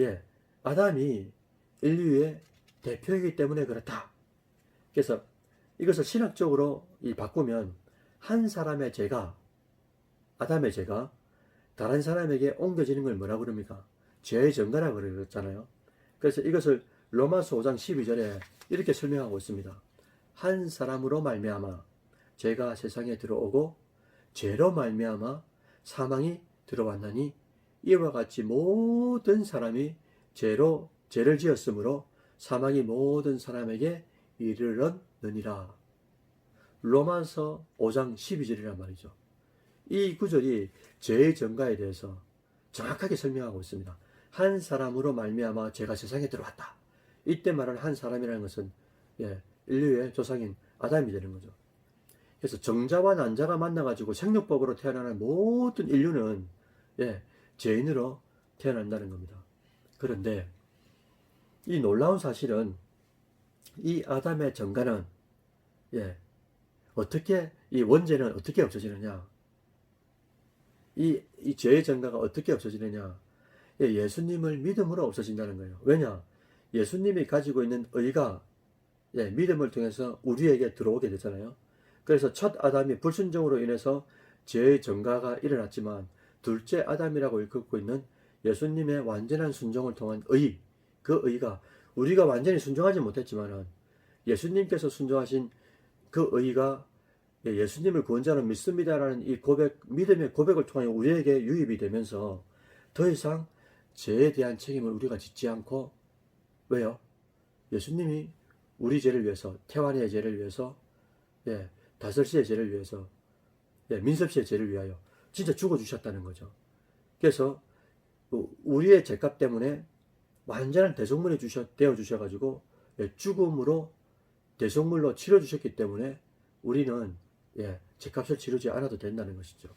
예, 아담이 인류의 대표이기 때문에 그렇다. 그래서 이것을 신학적으로 바꾸면 한 사람의 죄가, 아담의 죄가 다른 사람에게 옮겨지는 걸 뭐라고 그럽니까? 죄의 전가라고 그랬잖아요. 그래서 이것을 로마서 5장 12절에 이렇게 설명하고 있습니다. 한 사람으로 말미암아 죄가 세상에 들어오고 죄로 말미암아 사망이 들어왔나니 이와 같이 모든 사람이 죄를 지었으므로 사망이 모든 사람에게 이르렀느니라. 로마서 5장 12절이란 말이죠. 이 구절이 죄의 전가에 대해서 정확하게 설명하고 있습니다. 한 사람으로 말미암아 죄가 세상에 들어왔다. 이때 말하는 한 사람이라는 것은 인류의 조상인 아담이 되는 거죠. 그래서 정자와 난자가 만나가지고 생육법으로 태어나는 모든 인류는 죄인으로 태어난다는 겁니다. 그런데 이 놀라운 사실은 이 아담의 전가는 어떻게 이 원죄는 어떻게 없어지느냐? 이 죄의 전가가 어떻게 없어지느냐? 예수님을 믿음으로 없어진다는 거예요. 왜냐? 예수님이 가지고 있는 의가 믿음을 통해서 우리에게 들어오게 되잖아요. 그래서 첫 아담이 불순종으로 인해서 죄의 전가가 일어났지만 둘째 아담이라고 일컫고 있는 예수님의 완전한 순종을 통한 의, 그 의가 우리가 완전히 순종하지 못했지만 예수님께서 순종하신 그 의가 예수님을 구원자로 믿습니다라는 이 고백, 믿음의 고백을 통해 우리에게 유입이 되면서 더 이상 죄에 대한 책임을 우리가 짓지 않고, 왜요? 예수님이 우리 죄를 위해서, 태환이의 죄를 위해서, 다설씨의 죄를 위해서, 민섭씨의 죄를 위하여 진짜 죽어주셨다는 거죠. 그래서 우리의 죄값 때문에 완전한 대속물이 되어주셔가지고 죽음으로 대속물로 치러주셨기 때문에 우리는 죄값을 치르지 않아도 된다는 것이죠.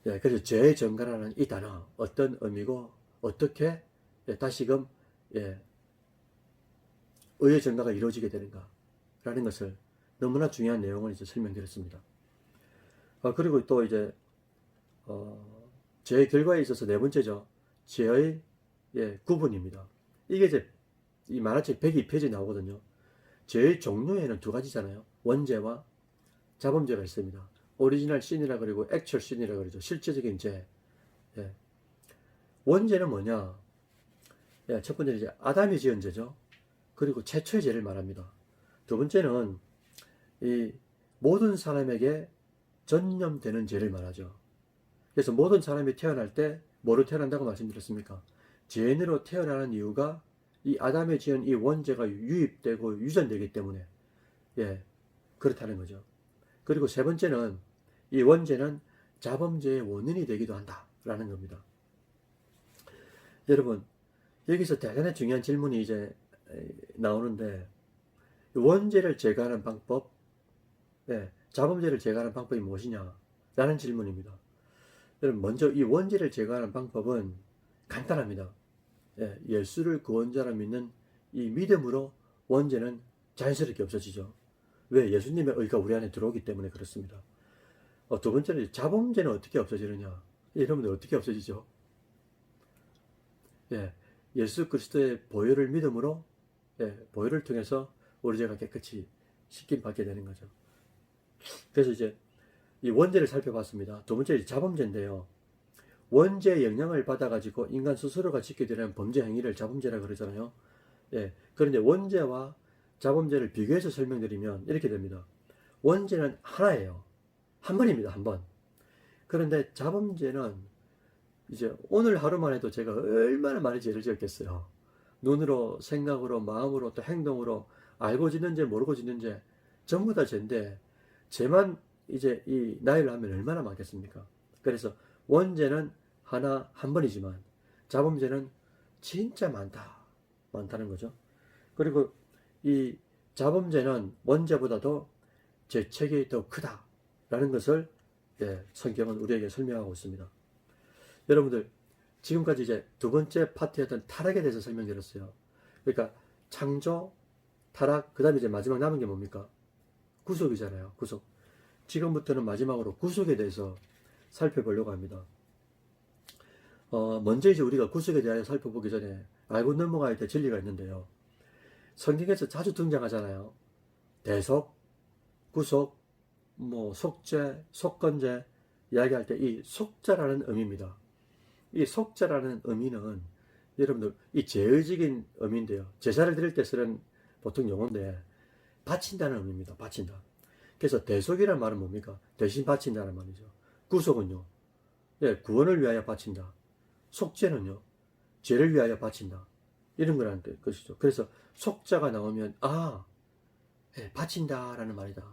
그래서 죄의 전가라는 이 단어 어떤 의미고 어떻게 다시금 의의 전가가 이루어지게 되는가 라는 것을 너무나 중요한 내용을 이제 설명드렸습니다. 그리고 또 이제 죄의 결과에 있어서 네 번째죠. 죄의 구분입니다. 이게 이제 이 만화책 102페이지에 나오거든요. 죄의 종류에는 두 가지잖아요. 원죄와 자범죄가 있습니다. 오리지널 신이라 그리고 액츄얼 신이라 그러죠. 실제적인 죄. 원죄는 뭐냐? 첫 번째는 이제 아담이 지은 죄죠. 그리고 최초의 죄를 말합니다. 두 번째는 이 모든 사람에게 전염되는 죄를 말하죠. 그래서 모든 사람이 태어날 때 뭐로 태어난다고 말씀드렸습니까? 죄인으로 태어나는 이유가 이 아담이 지은 이 원죄가 유입되고 유전되기 때문에 그렇다는 거죠. 그리고 세 번째는 이 원죄는 자범죄의 원인이 되기도 한다라는 겁니다. 여러분, 여기서 대단히 중요한 질문이 이제 나오는데, 원죄를 제거하는 방법, 자범죄를 제거하는 방법이 무엇이냐 라는 질문입니다. 여러분, 먼저 이 원죄를 제거하는 방법은 간단합니다. 예수를 구원자로 믿는 이 믿음으로 원죄는 자연스럽게 없어지죠. 왜? 예수님의 의가 우리 안에 들어오기 때문에 그렇습니다. 두 번째는 자범죄는 어떻게 없어지느냐? 여러분들 어떻게 없어지죠? 예수 그리스도의 보혈을 믿음으로 보혈을 통해서 우리 죄가 깨끗이 씻김 받게 되는 거죠. 그래서 이제 이 원죄를 살펴봤습니다. 두 번째 자범죄인데요. 원죄의 영향을 받아가지고 인간 스스로가 짓게 되는 범죄 행위를 자범죄라 그러잖아요. 그런데 원죄와 자범죄를 비교해서 설명드리면 이렇게 됩니다. 원죄는 하나예요. 한 번입니다. 한 번. 그런데 자범죄는 이제 오늘 하루만 해도 제가 얼마나 많이 죄를 지었겠어요. 눈으로, 생각으로, 마음으로, 또 행동으로 알고 짓는 죄, 모르고 짓는 죄 전부 다 죄인데 죄만 이제 이 나이를 하면 얼마나 많겠습니까? 그래서 원죄는 한 번이지만 자범죄는 진짜 많다는 거죠. 그리고 이 자범죄는 원죄보다도 죄책이 더 크다라는 것을 성경은 우리에게 설명하고 있습니다. 여러분들 지금까지 이제 두 번째 파트였던 타락에 대해서 설명드렸어요. 그러니까 창조, 타락, 그 다음에 이제 마지막 남은 게 뭡니까? 구속이잖아요. 구속. 지금부터는 마지막으로 구속에 대해서 살펴보려고 합니다. 먼저 이제 우리가 구속에 대하여 살펴보기 전에 알고 넘어가야 될 진리가 있는데요. 성경에서 자주 등장하잖아요. 대속, 구속, 속죄, 속건제 이야기할 때 이 속자라는 의미입니다. 이 속자라는 의미는 여러분들 이 제의적인 의미인데요. 제사를 드릴 때 쓰는 보통 용어인데 바친다는 의미입니다. 바친다. 그래서 대속이라는 말은 뭡니까? 대신 바친다는 말이죠. 구속은요, 구원을 위하여 바친다. 속죄는요, 죄를 위하여 바친다. 이런 거라는 것이죠. 그래서 속자가 나오면 바친다라는 말이다.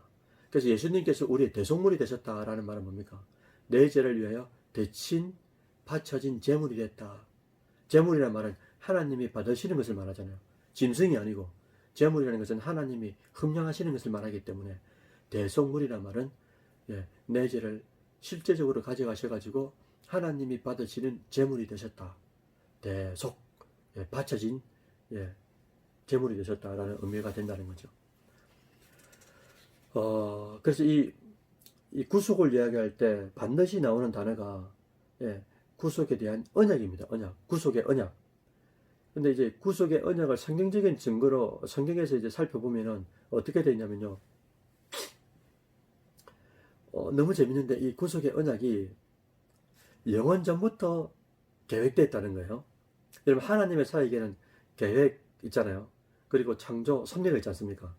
그래서 예수님께서 우리의 대속물이 되셨다라는 말은 뭡니까? 내 죄를 위하여 대신 바쳐진 제물이 됐다. 제물이라는 말은 하나님이 받으시는 것을 말하잖아요. 짐승이 아니고 제물이라는 것은 하나님이 흠량하시는 것을 말하기 때문에 대속물이라는 말은 내 죄를 실제적으로 가져가셔가지고 하나님이 받으시는 제물이 되셨다. 대속, 바쳐진 제물이 되셨다라는 의미가 된다는 거죠. 그래서 이 구속을 이야기할 때 반드시 나오는 단어가 구속에 대한 언약입니다. 언약, 구속의 언약. 근데 이제 구속의 언약을 성경적인 증거로 성경에서 이제 살펴보면은 어떻게 되냐면요. 너무 재밌는데 이 구속의 언약이 영원 전부터 계획됐다는 거예요. 여러분 하나님의 사역에는 계획 있잖아요. 그리고 창조, 섭리가 있지 않습니까?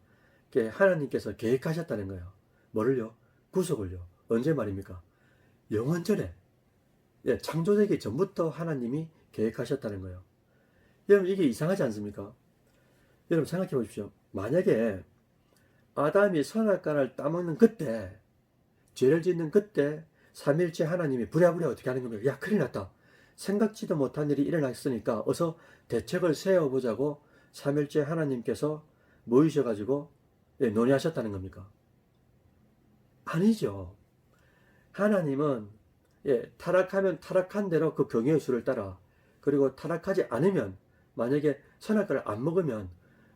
하나님께서 계획하셨다는 거예요. 뭐를요? 구속을요. 언제 말입니까? 영원 전에. 창조되기 전부터 하나님이 계획하셨다는 거예요. 여러분 이게 이상하지 않습니까? 여러분 생각해 보십시오. 만약에 아담이 선악과를 따먹는 그때, 죄를 짓는 그때 삼일째 하나님이 부랴부랴 어떻게 하는 겁니까? 야, 큰일 났다. 생각지도 못한 일이 일어났으니까 어서 대책을 세워보자고 삼일째 하나님께서 모이셔가지고 논의하셨다는 겁니까? 아니죠. 하나님은 타락하면 타락한 대로 그 경외의 수를 따라, 그리고 타락하지 않으면 만약에 선악과를 안 먹으면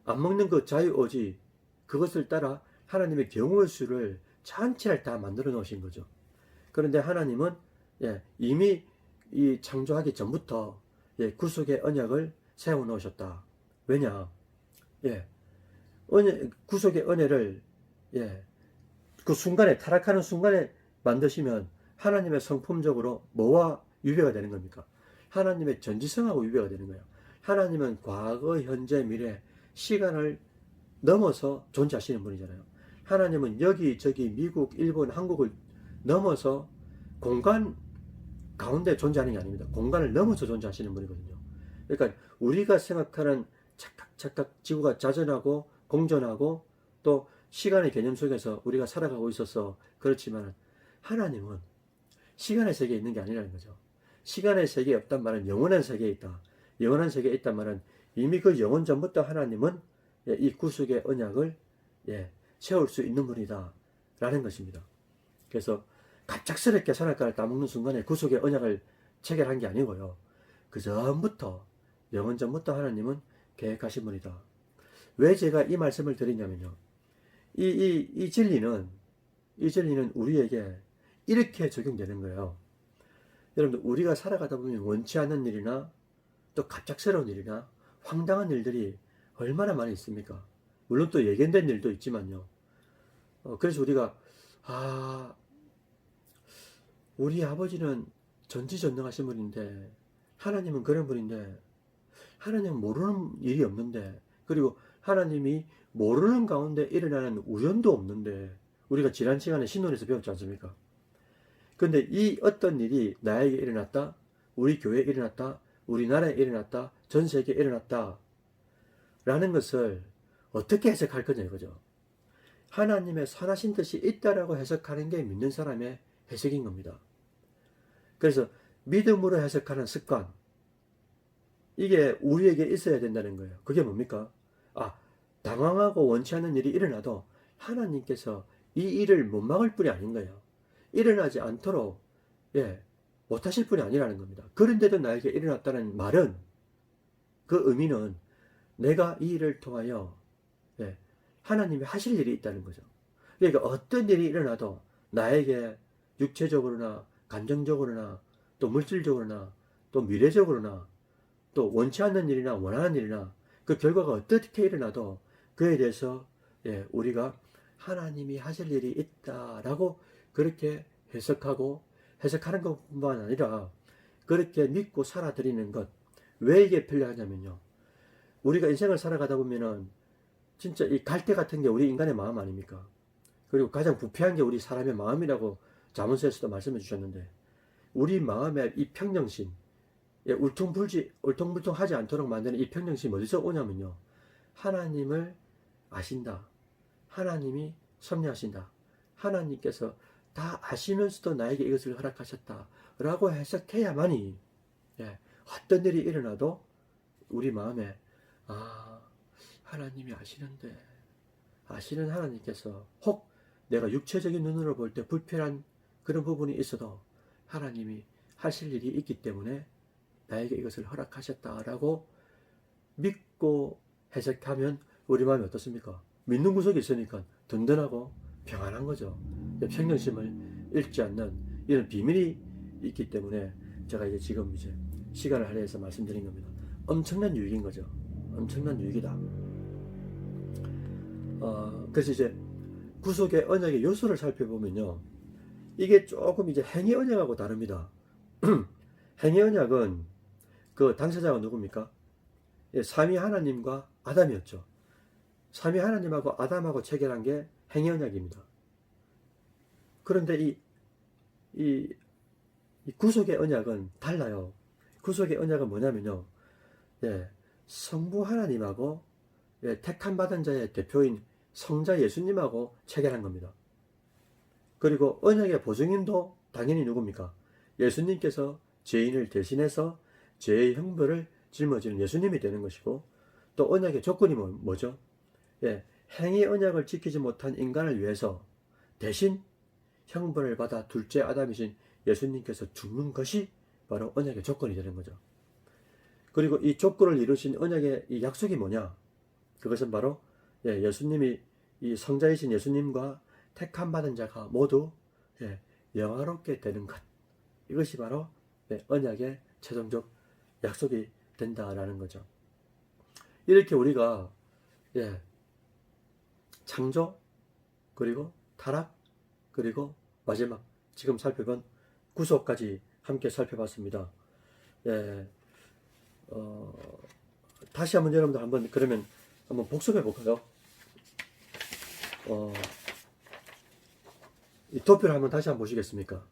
안 먹는 그 자유의지 그것을 따라 하나님의 경우의 수를 전체를 다 만들어 놓으신 거죠. 그런데 하나님은 이미 이 창조하기 전부터 구속의 언약을 세워 놓으셨다. 왜냐? 구속의 은혜를 그 순간에 타락하는 순간에 만드시면 하나님의 성품적으로 뭐와 유배가 되는 겁니까? 하나님의 전지성하고 유배가 되는 거예요. 하나님은 과거, 현재, 미래, 시간을 넘어서 존재하시는 분이잖아요. 하나님은 여기, 저기, 미국, 일본, 한국을 넘어서 공간 가운데 존재하는 게 아닙니다. 공간을 넘어서 존재하시는 분이거든요. 그러니까 우리가 생각하는 착각 지구가 자전하고 공전하고 또 시간의 개념 속에서 우리가 살아가고 있어서 그렇지만 하나님은 시간의 세계에 있는 게 아니라는 거죠. 시간의 세계에 없단 말은 영원한 세계에 있다. 영원한 세계에 있단 말은 이미 그 영원 전부터 하나님은 이 구속의 언약을 세울 수 있는 분이다 라는 것입니다. 그래서 갑작스럽게 선악과를 따먹는 순간에 구속의 언약을 체결한 게 아니고요. 그 전부터 영원 전부터 하나님은 계획하신 분이다. 왜 제가 이 말씀을 드리냐면요. 이 진리는 우리에게 이렇게 적용되는 거예요. 여러분들 우리가 살아가다 보면 원치 않는 일이나 또 갑작스러운 일이나 황당한 일들이 얼마나 많이 있습니까? 물론 또 예견된 일도 있지만요. 그래서 우리가 우리 아버지는 전지전능하신 분인데 하나님은 그런 분인데 하나님은 모르는 일이 없는데, 그리고 하나님이 모르는 가운데 일어나는 우연도 없는데, 우리가 지난 시간에 신론에서 배웠지 않습니까? 근데 이 어떤 일이 나에게 일어났다, 우리 교회에 일어났다, 우리나라에 일어났다, 전 세계에 일어났다 라는 것을 어떻게 해석할 거냐 이거죠. 하나님의 선하신 뜻이 있다라고 해석하는 게 믿는 사람의 해석인 겁니다. 그래서 믿음으로 해석하는 습관, 이게 우리에게 있어야 된다는 거예요. 그게 뭡니까? 당황하고 원치 않는 일이 일어나도 하나님께서 이 일을 못 막을 뿐이 아닌 거예요. 일어나지 않도록 못하실 분이 아니라는 겁니다. 그런데도 나에게 일어났다는 말은, 그 의미는 내가 이 일을 통하여 예, 하나님이 하실 일이 있다는 거죠. 그러니까 어떤 일이 일어나도 나에게 육체적으로나 감정적으로나 또 물질적으로나 또 미래적으로나 또 원치 않는 일이나 원하는 일이나 그 결과가 어떻게 일어나도 그에 대해서 우리가 하나님이 하실 일이 있다라고 그렇게 해석하는 것뿐만 아니라 그렇게 믿고 살아들이는 것. 왜 이게 필요하냐면요, 우리가 인생을 살아가다 보면은 진짜 이 갈대 같은 게 우리 인간의 마음 아닙니까? 그리고 가장 부패한 게 우리 사람의 마음이라고 자문서에서도 말씀해 주셨는데, 우리 마음의 이 평정심, 울퉁불퉁하지 않도록 만드는 이 평정심이 어디서 오냐면요, 하나님을 아신다, 하나님이 섭리하신다, 하나님께서 다 아시면서도 나에게 이것을 허락하셨다 라고 해석해야만이 어떤 일이 일어나도 우리 마음에, 아, 하나님이 아시는 하나님께서, 혹 내가 육체적인 눈으로 볼 때 불편한 그런 부분이 있어도 하나님이 하실 일이 있기 때문에 나에게 이것을 허락하셨다라고 믿고 해석하면 우리 마음이 어떻습니까? 믿는 구석이 있으니까 든든하고 평안한 거죠. 평정심을 잃지 않는 이런 비밀이 있기 때문에 제가 이제 지금 시간을 할애해서 말씀드린 겁니다. 엄청난 유익인 거죠. 엄청난 유익이다. 그래서 이제 구속의 언약의 요소를 살펴보면요, 이게 조금 이제 행위 언약하고 다릅니다. 행위 언약은 그 당사자가 누굽니까? 삼위 하나님과 아담이었죠. 삼위 하나님하고 아담하고 체결한 게 행위 언약입니다. 그런데 이 구속의 언약은 달라요. 구속의 언약은 뭐냐면요, 성부 하나님하고 택함 받은 자의 대표인 성자 예수님하고 체결한 겁니다. 그리고 언약의 보증인도 당연히 누굽니까? 예수님께서 죄인을 대신해서 죄의 형벌을 짊어지는 예수님이 되는 것이고, 또 언약의 조건이 뭐죠? 행위 언약을 지키지 못한 인간을 위해서 대신 형벌을 받아 둘째 아담이신 예수님께서 죽는 것이 바로 언약의 조건이 되는 거죠. 그리고 이 조건을 이루신 언약의 이 약속이 뭐냐? 그것은 바로 예수님이, 이 성자이신 예수님과 택함 받은 자가 모두 영화롭게 되는 것. 이것이 바로 언약의 최종적 약속이 된다라는 거죠. 이렇게 우리가 창조, 그리고 타락, 그리고 마지막 지금 살펴본 구속까지 함께 살펴봤습니다. 다시 한번 여러분들 한번 그러면 한번 복습해 볼까요? 이 도표를 한번 다시 한번 보시겠습니까?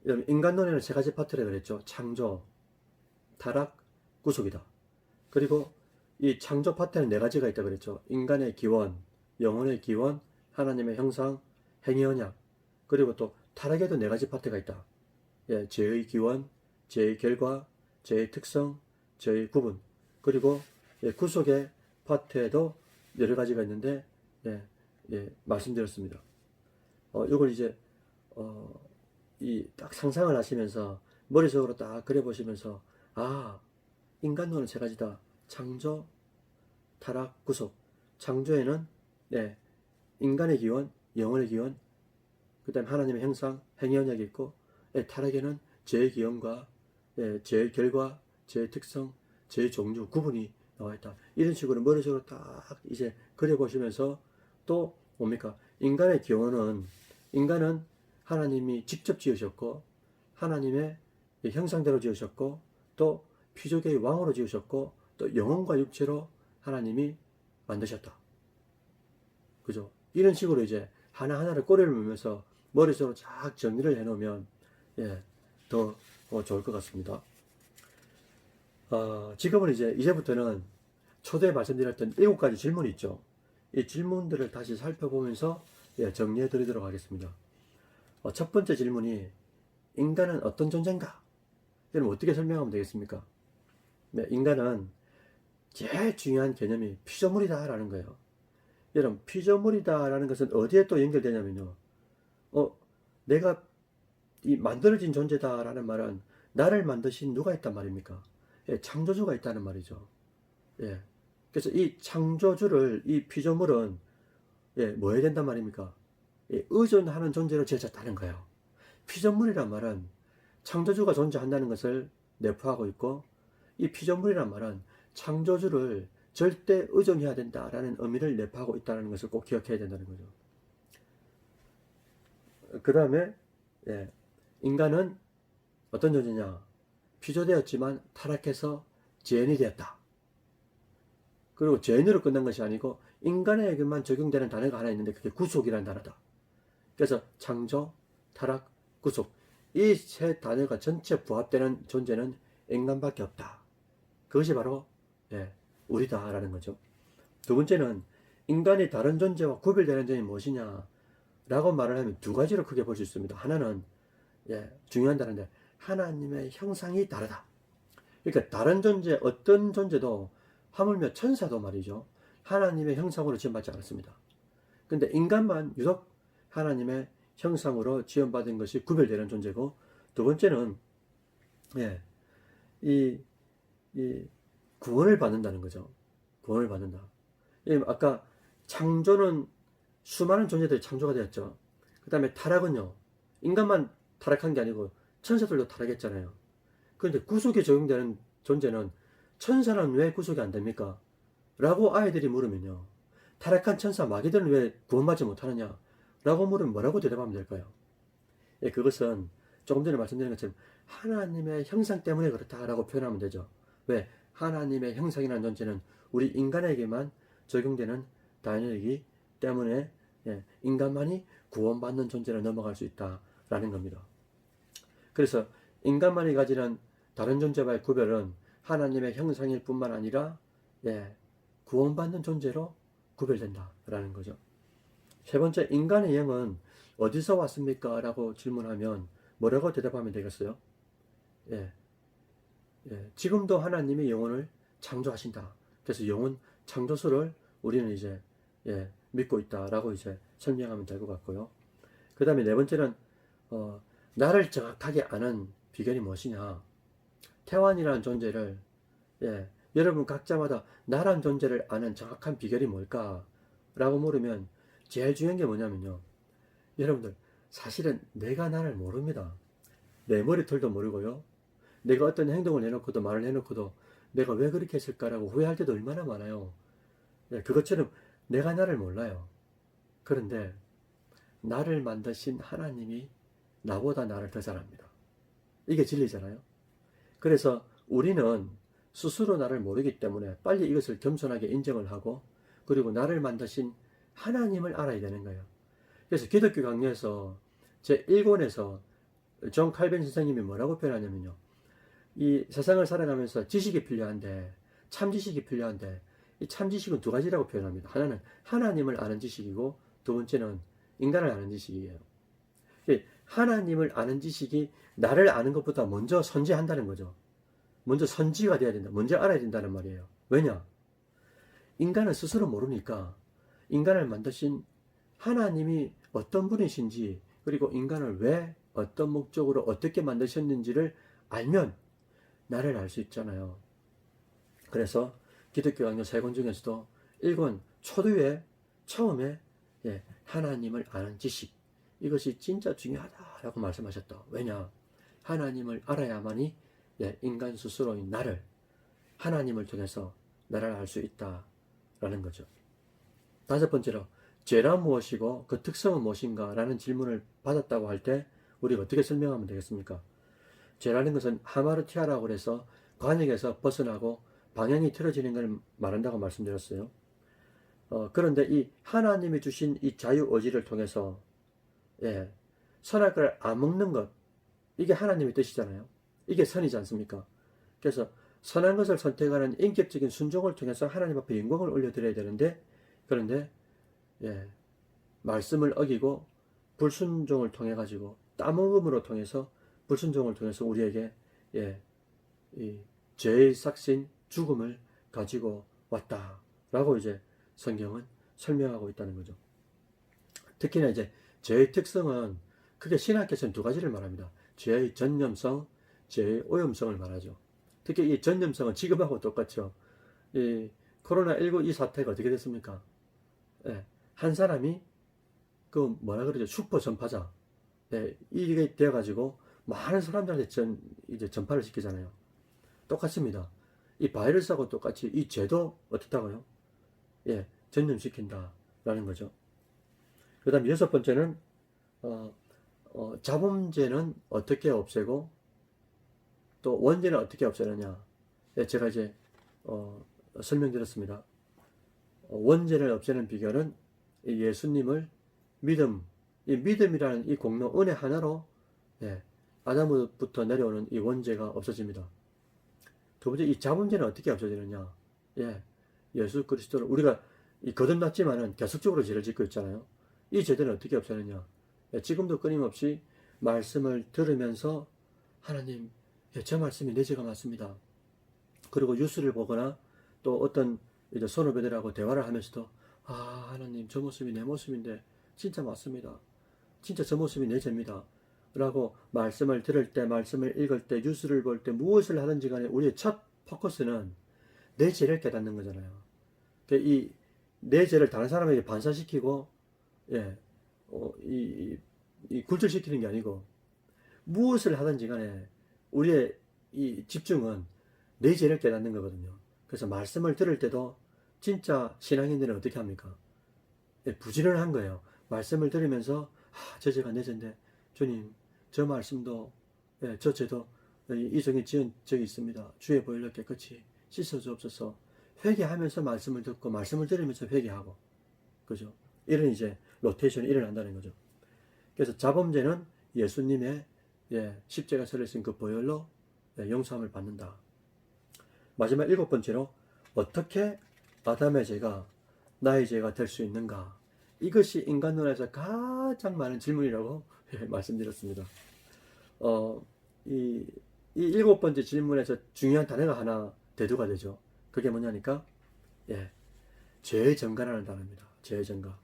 여러분, 인간론에는 세 가지 파트를 그랬죠. 창조, 타락, 구속이다. 그리고 이 창조 파트에는 네 가지가 있다 그랬죠. 인간의 기원, 영혼의 기원, 하나님의 형상, 행위 언약. 그리고 또 타락에도 네 가지 파트가 있다. 죄의 기원, 죄의 결과, 죄의 특성, 죄의 구분. 그리고 구속의 파트에도 여러 가지가 있는데 말씀드렸습니다. 이걸 이제 이 딱 상상을 하시면서 머릿속으로 딱 그려보시면서, 인간론은 세 가지다. 창조, 타락, 구속. 창조에는 인간의 기원, 영혼의 기원, 그 다음에 하나님의 형상, 행위 언약이 있고, 타락에는 죄의 기원과 죄의 결과, 죄의 특성, 죄의 종류, 구분이 나와 있다. 이런 식으로 머릿속으로 딱 이제 그려보시면서, 또 뭡니까? 인간의 기원은, 인간은 하나님이 직접 지으셨고, 하나님의 형상대로 지으셨고, 또 피조계의 왕으로 지으셨고, 또 영혼과 육체로 하나님이 만드셨다. 그죠? 이런 식으로 이제 하나하나를 꼬리를 물면서 머릿속으로 쫙 정리를 해놓으면 더 좋을 것 같습니다. 지금은 이제부터는 초대에 말씀드렸던 7가지 질문이 있죠. 이 질문들을 다시 살펴보면서 정리해 드리도록 하겠습니다. 첫 번째 질문이, 인간은 어떤 존재인가? 여러분, 어떻게 설명하면 되겠습니까? 인간은 제일 중요한 개념이 피조물이다라는 거예요. 여러분, 피조물이다라는 것은 어디에 또 연결되냐면요, 내가 이 만들어진 존재다라는 말은 나를 만드신 누가 있단 말입니까? 예, 창조주가 있다는 말이죠. 예. 그래서 이 창조주를, 이 피조물은, 예, 뭐 해야 된단 말입니까? 예, 의존하는 존재로 지어졌다는 거예요. 피조물이란 말은 창조주가 존재한다는 것을 내포하고 있고, 이 피조물이란 말은 창조주를 절대 의존해야 된다라는 의미를 내포하고 있다는 것을 꼭 기억해야 된다는 거죠. 그 다음에, 예, 인간은 어떤 존재냐? 피조되었지만 타락해서 죄인이 되었다. 그리고 죄인으로 끝난 것이 아니고 인간에게만 적용되는 단어가 하나 있는데 그게 구속이라는 단어다. 그래서 창조, 타락, 구속, 이 세 단어가 전체 부합되는 존재는 인간밖에 없다. 그것이 바로, 예, 우리다라는 거죠. 두 번째는 인간이 다른 존재와 구별되는 점이 무엇이냐 라고 말을 하면 두 가지로 크게 볼 수 있습니다. 하나는, 예, 중요한 단어인데 하나님의 형상이 다르다. 그러니까 다른 존재, 어떤 존재도 하물며 천사도 말이죠, 하나님의 형상으로 지음받지 않았습니다. 근데 인간만 유독 하나님의 형상으로 지음받은 것이 구별되는 존재고, 두 번째는, 예, 이 구원을 받는다는 거죠. 구원을 받는다. 예, 아까 창조는 수많은 존재들이 창조가 되었죠. 그 다음에 타락은요, 인간만 타락한 게 아니고 천사들도 타락했잖아요. 그런데 구속에 적용되는 존재는 천사는 왜 구속이 안 됩니까? 라고 아이들이 물으면요, 타락한 천사 마귀들은 왜 구원받지 못하느냐? 라고 물으면 뭐라고 대답하면 될까요? 예, 그것은 조금 전에 말씀드린 것처럼 하나님의 형상 때문에 그렇다라고 표현하면 되죠. 왜? 하나님의 형상이라는 존재는 우리 인간에게만 적용되는 단어이기 때문에, 예, 인간만이 구원받는 존재로 넘어갈 수 있다라는 겁니다. 그래서 인간만이 가지는 다른 존재와의 구별은 하나님의 형상일 뿐만 아니라, 예, 구원받는 존재로 구별된다라는 거죠. 세 번째, 인간의 영은 어디서 왔습니까? 라고 질문하면 뭐라고 대답하면 되겠어요? 예, 예, 지금도 하나님이 영혼을 창조하신다. 그래서 영혼 창조설을 우리는 이제, 예, 믿고 있다라고 이제 설명하면 될 것 같고요. 그 다음에 네 번째는, 나를 정확하게 아는 비결이 무엇이냐? 태환이라는 존재를, 예, 여러분 각자마다 나란 존재를 아는 정확한 비결이 뭘까? 라고 물으면 제일 중요한 게 뭐냐면요, 여러분들 사실은 내가 나를 모릅니다. 내 머리털도 모르고요, 내가 어떤 행동을 해놓고도 말을 해놓고도 내가 왜 그렇게 했을까라고 후회할 때도 얼마나 많아요. 예, 그것처럼 내가 나를 몰라요. 그런데 나를 만드신 하나님이 나보다 나를 더 잘 압니다. 이게 진리잖아요. 그래서 우리는 스스로 나를 모르기 때문에 빨리 이것을 겸손하게 인정을 하고, 그리고 나를 만드신 하나님을 알아야 되는 거예요. 그래서 기독교 강요에서 제1권에서 존 칼빈 선생님이 뭐라고 표현하냐면요, 이 세상을 살아가면서 지식이 필요한데, 참지식이 필요한데, 이 참지식은 두 가지라고 표현합니다. 하나는 하나님을 아는 지식이고, 두 번째는 인간을 아는 지식이에요. 하나님을 아는 지식이 나를 아는 것보다 먼저 선지한다는 거죠. 먼저 선지가 돼야 된다. 먼저 알아야 된다는 말이에요. 왜냐? 인간은 스스로 모르니까 인간을 만드신 하나님이 어떤 분이신지, 그리고 인간을 왜 어떤 목적으로 어떻게 만드셨는지를 알면 나를 알 수 있잖아요. 그래서 기독교 강요 3권 중에서도 1권 초두에 처음에, 예, 하나님을 아는 지식, 이것이 진짜 중요하다라고 말씀하셨다. 왜냐? 하나님을 알아야만이, 예, 인간 스스로인 나를, 하나님을 통해서 나를 알 수 있다라는 거죠. 다섯 번째로, 죄란 무엇이고 그 특성은 무엇인가? 라는 질문을 받았다고 할 때 우리가 어떻게 설명하면 되겠습니까? 죄라는 것은 하마르티아라고 해서 관역에서 벗어나고 방향이 틀어지는 걸 말한다고 말씀드렸어요. 그런데 이 하나님이 주신 이 자유의지를 통해서, 예, 선할 걸 안 먹는 것, 이게 하나님의 뜻이잖아요. 이게 선이지 않습니까? 그래서 선한 것을 선택하는 인격적인 순종을 통해서 하나님 앞에 영광을 올려드려야 되는데, 그런데, 예, 말씀을 어기고 불순종을 통해 가지고, 따먹음으로 통해서, 불순종을 통해서 우리에게, 예, 이 죄의 삭신 죽음을 가지고 왔다라고 이제 성경은 설명하고 있다는 거죠. 특히나 이제 죄의 특성은 크게 신학에서는 두 가지를 말합니다. 죄의 전념성, 죄의 오염성을 말하죠. 특히 이 전념성은 지금하고 똑같죠. 이 코로나19 이 사태가 어떻게 됐습니까? 예, 한 사람이 그 뭐라 그러죠? 슈퍼 전파자. 예, 이게 되어가지고 많은 사람들한테 이제 전파를 시키잖아요. 똑같습니다. 이 바이러스하고 똑같이 이 죄도 어떻다고요? 예, 전염시킨다라는 거죠. 그 다음 여섯 번째는 자범죄는 어떻게 없애고 또 원죄는 어떻게 없애느냐. 예, 제가 이제 설명드렸습니다. 원죄를 없애는 비결은 예수님을 믿음, 이 믿음이라는 이 공로 은혜 하나로 예, 아담부터 내려오는 이 원죄가 없어집니다. 두 번째, 이 자범죄는 어떻게 없어지느냐. 예, 예수 그리스도를 우리가 거듭났지만은 계속적으로 죄를 짓고 있잖아요. 이 죄들은 어떻게 없애느냐. 예, 지금도 끊임없이 말씀을 들으면서 하나님, 예, 저 말씀이 내 죄가 맞습니다. 그리고 뉴스를 보거나 또 어떤 이제 선후배들하고 대화를 하면서도 하나님 저 모습이 내 모습인데 진짜 맞습니다. 진짜 저 모습이 내 죄입니다. 라고 말씀을 들을 때, 말씀을 읽을 때, 뉴스를 볼 때 무엇을 하든지 간에 우리의 첫 포커스는 내 죄를 깨닫는 거잖아요. 이 내 죄를 다른 사람에게 반사시키고 예, 이 굴절시키는 게 아니고 무엇을 하든지 간에 우리의 이 집중은 내 죄를 깨닫는 거거든요. 그래서 말씀을 들을 때도 진짜 신앙인들은 어떻게 합니까? 예, 부지런한 거예요. 말씀을 들으면서 저 죄가 내 죄인데 주님 저 말씀도 예, 저 죄도 이 종이 지은 적이 있습니다. 주의 보혈로 깨끗이 씻어 주옵소서. 회개하면서 말씀을 듣고 말씀을 들으면서 회개하고 그죠? 이런 이제 로테이션이 일어난다는 거죠. 그래서 자범죄는 예수님의 예, 십자가 설에 쓴 그 보혈로 예, 용서함을 받는다. 마지막 일곱 번째로 어떻게 아담의 죄가 나의 죄가 될 수 있는가? 이것이 인간론에서 가장 많은 질문이라고 예, 말씀드렸습니다. 이 일곱 번째 질문에서 중요한 단어가 하나 대두가 되죠. 그게 뭐냐니까 예, 죄의 정가라는 단어입니다. 죄의 정가.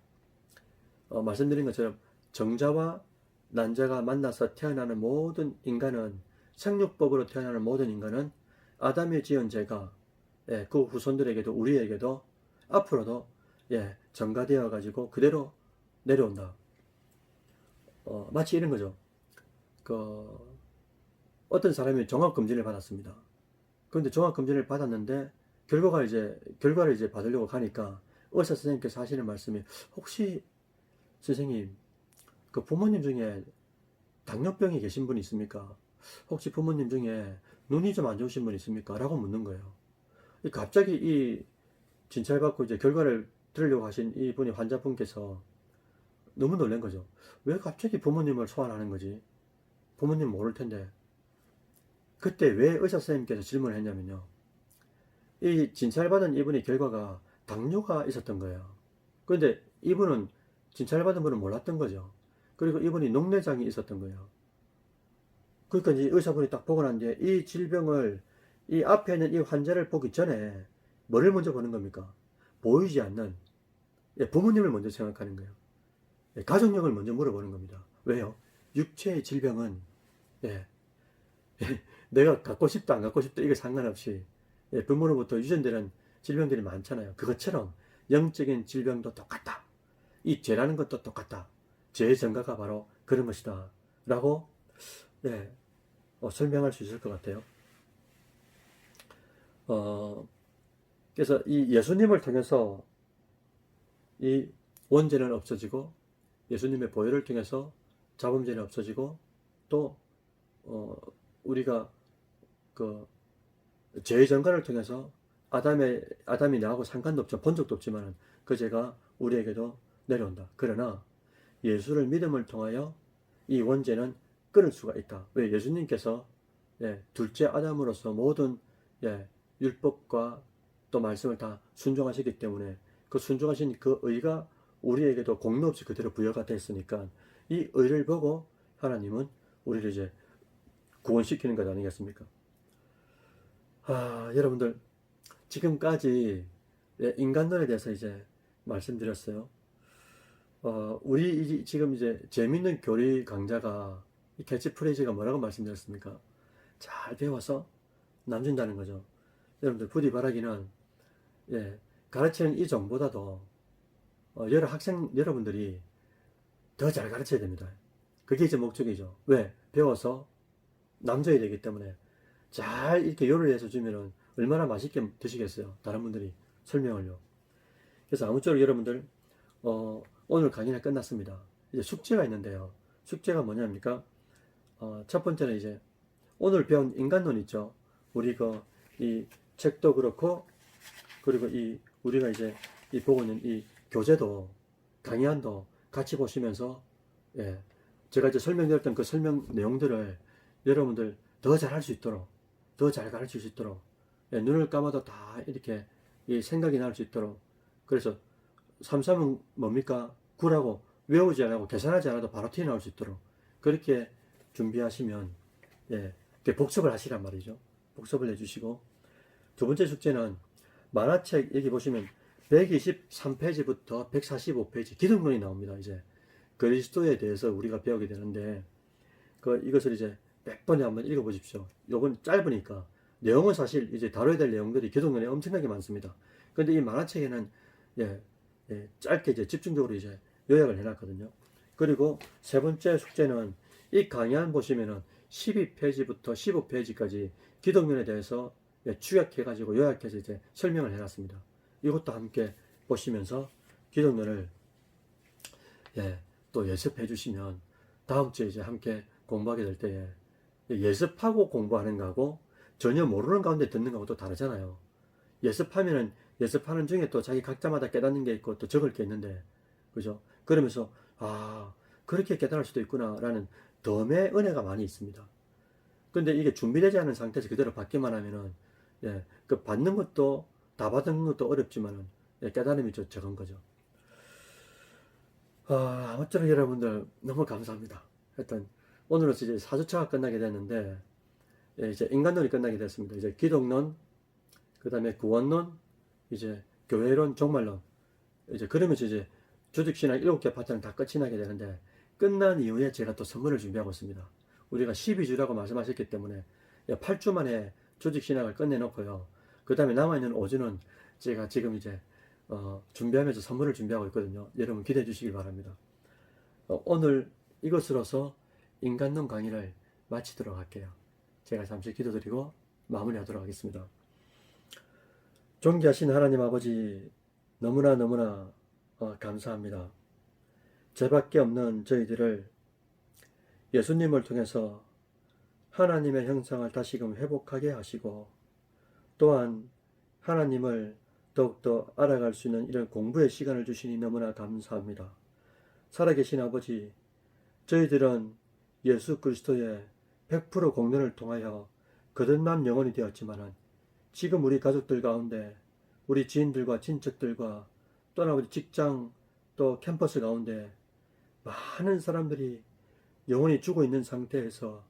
말씀드린 것처럼 정자와 난자가 만나서 태어나는 모든 인간은 생육법으로 태어나는 모든 인간은 아담이 지은 죄가 예, 그 후손들에게도 우리에게도 앞으로도 예, 정가되어 가지고 그대로 내려온다. 마치 이런 거죠. 어떤 사람이 종합검진을 받았습니다. 그런데 종합검진을 받았는데 결과를 이제 받으려고 가니까 의사 선생님께서 하시는 말씀이 혹시 선생님 그 부모님 중에 당뇨병이 계신 분 있습니까? 혹시 부모님 중에 눈이 좀 안 좋으신 분 있습니까? 라고 묻는 거예요. 갑자기 이 진찰받고 이제 결과를 들으려고 하신 이 분이 환자분께서 너무 놀란 거죠. 왜 갑자기 부모님을 소환하는 거지? 부모님 모를 텐데. 그때 왜 의사 선생님께서 질문을 했냐면요. 이 진찰받은 이분의 결과가 당뇨가 있었던 거예요. 그런데 이분은 진찰받은 분은 몰랐던 거죠. 그리고 이분이 녹내장이 있었던 거예요. 그러니까 이 의사분이 딱 보고 난 뒤에 이 질병을 이 앞에 있는 이 환자를 보기 전에 뭐를 먼저 보는 겁니까? 보이지 않는 부모님을 먼저 생각하는 거예요. 가족력을 먼저 물어보는 겁니다. 왜요? 육체의 질병은 예, 내가 갖고 싶다 안 갖고 싶다 이거 상관없이 부모로부터 유전되는 질병들이 많잖아요. 그것처럼 영적인 질병도 똑같다. 이 죄라는 것도 똑같다. 죄의 전가가 바로 그런 것이다. 라고 예, 설명할 수 있을 것 같아요. 그래서 이 예수님을 통해서 이 원죄는 없어지고 예수님의 보혈을 통해서 자범죄는 없어지고 또 우리가 그 죄의 전가를 통해서 아담이 나하고 상관도 없죠. 본 적도 없지만 그 죄가 우리에게도 내려온다. 그러나 예수를 믿음을 통하여 이 원죄는 끊을 수가 있다. 왜? 예수님께서 둘째 아담으로서 모든 율법과 또 말씀을 다 순종하시기 때문에 그 순종하신 그 의가 우리에게도 공로 없이 그대로 부여가 됐으니까 이 의를 보고 하나님은 우리를 이제 구원시키는 것 아니겠습니까? 여러분들 지금까지 인간론에 대해서 이제 말씀드렸어요. 우리 지금 이제 재밌는 교리 강좌가 이 캐치프레이즈가 뭐라고 말씀드렸습니까? 잘 배워서 남준다는 거죠. 여러분들 부디 바라기는 예, 가르치는 이 정보다도 여러 학생 여러분들이 더 잘 가르쳐야 됩니다. 그게 이제 목적이죠. 왜? 배워서 남줘야 되기 때문에 잘 이렇게 요리해서 주면은 얼마나 맛있게 드시겠어요. 다른 분들이 설명을요. 그래서 아무쪼록 여러분들 오늘 강의는 끝났습니다. 이제 숙제가 있는데요. 숙제가 뭐냐입니까? 첫 번째는 이제 오늘 배운 인간론 있죠. 우리 이 책도 그렇고 그리고 우리가 이제 보고 있는 이 교재도 강의안도 같이 보시면서 예, 제가 이제 설명드렸던 그 설명 내용들을 여러분들 더 잘할 수 있도록 더 잘 가르칠 수 있도록 예, 눈을 감아도 다 이렇게 생각이 날 수 있도록 그래서 3-3은 뭡니까? 9라고 외우지 않고 계산하지 않아도 바로 튀어나올 수 있도록 그렇게 준비하시면 예, 복습을 하시란 말이죠. 복습을 해주시고 두 번째 숙제는 만화책 여기 보시면 123페이지부터 145페이지 기독론이 나옵니다. 이제 그리스도에 대해서 우리가 배우게 되는데 이것을 이제 100번에 한번 읽어보십시오. 요건 짧으니까 내용은 사실 이제 다뤄야 될 내용들이 기독론에 엄청나게 많습니다. 근데 이 만화책에는 짧게 이제 집중적으로 이제 요약을 해놨거든요. 그리고 세 번째 숙제는 이 강의안 보시면은 12페이지부터 15페이지까지 기독론에 대해서 축약해가지고 요약해서 이제 설명을 해놨습니다. 이것도 함께 보시면서 기독론을 또 예습해 주시면 다음 주에 이제 함께 공부하게 될 때에 예습하고 공부하는 거하고 전혀 모르는 가운데 듣는 거하고 또 다르잖아요. 예습하면은 예습하는 중에 또 자기 각자마다 깨닫는 게 있고 또 적을 게 있는데 그죠? 그러면서 그렇게 깨달을 수도 있구나라는 덤의 은혜가 많이 있습니다. 근데 이게 준비되지 않은 상태에서 그대로 받기만 하면은 그 받는 것도 다 받는 것도 어렵지만은 깨달음이 좀 적은 거죠. 아무쪼록 여러분들 너무 감사합니다. 하여튼 오늘로서 이제 4주차가 끝나게 됐는데 이제 인간론이 끝나게 됐습니다. 이제 기독론, 그 다음에 구원론, 이제 교회론, 종말론 이제 그러면서 이제 조직신학 7개 파트는 다 끝이 나게 되는데 끝난 이후에 제가 또 선물을 준비하고 있습니다. 우리가 12주라고 말씀하셨기 때문에 8주 만에 조직신학을 끝내놓고요. 그 다음에 남아있는 5주는 제가 지금 이제 준비하면서 선물을 준비하고 있거든요. 여러분 기대해 주시기 바랍니다. 오늘 이것으로서 인간론 강의를 마치도록 할게요. 제가 잠시 기도드리고 마무리하도록 하겠습니다. 존귀하신 하나님 아버지 너무나 감사합니다. 죄밖에 없는 저희들을 예수님을 통해서 하나님의 형상을 다시금 회복하게 하시고 또한 하나님을 더욱더 알아갈 수 있는 이런 공부의 시간을 주시니 너무나 감사합니다. 살아계신 아버지, 저희들은 예수 그리스도의 100% 공론을 통하여 거듭난 영혼이 되었지만 지금 우리 가족들 가운데 우리 지인들과 친척들과 또는 우리 직장 또 캠퍼스 가운데 많은 사람들이 영혼이 죽어 있는 상태에서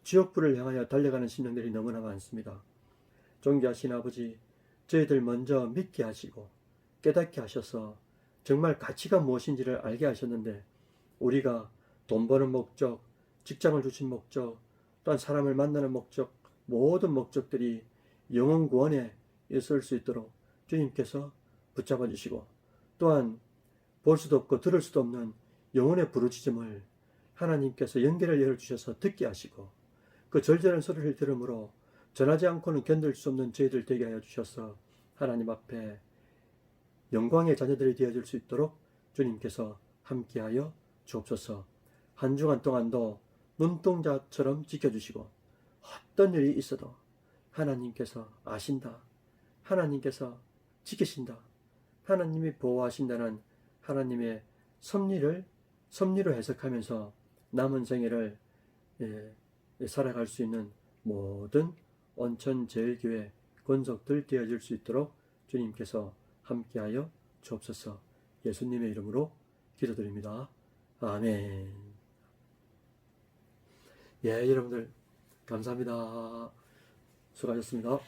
지옥불을 향하여 달려가는 심령들이 너무나 많습니다. 존귀하신 아버지, 저희들 먼저 믿게 하시고 깨닫게 하셔서 정말 가치가 무엇인지를 알게 하셨는데 우리가 돈 버는 목적, 직장을 주신 목적, 또한 사람을 만나는 목적, 모든 목적들이 영혼 구원에 있을 수 있도록 주님께서 붙잡아 주시고 또한 볼 수도 없고 들을 수도 없는 영혼의 부르짖음을 하나님께서 연결을 열어주셔서 듣게 하시고 그 절절한 소리를 들으므로 전하지 않고는 견딜 수 없는 저희들 되게 하여 주셔서 하나님 앞에 영광의 자녀들이 되어질 수 있도록 주님께서 함께하여 주옵소서. 한 주간 동안도 눈동자처럼 지켜주시고 어떤 일이 있어도 하나님께서 아신다. 하나님께서 지키신다. 하나님이 보호하신다는 하나님의 섭리로 해석하면서 남은 생애를 살아갈 수 있는 모든 온천제일교회 권속들 되어질 수 있도록 주님께서 함께하여 주옵소서. 예수님의 이름으로 기도드립니다. 아멘. 여러분들 감사합니다. 수고하셨습니다.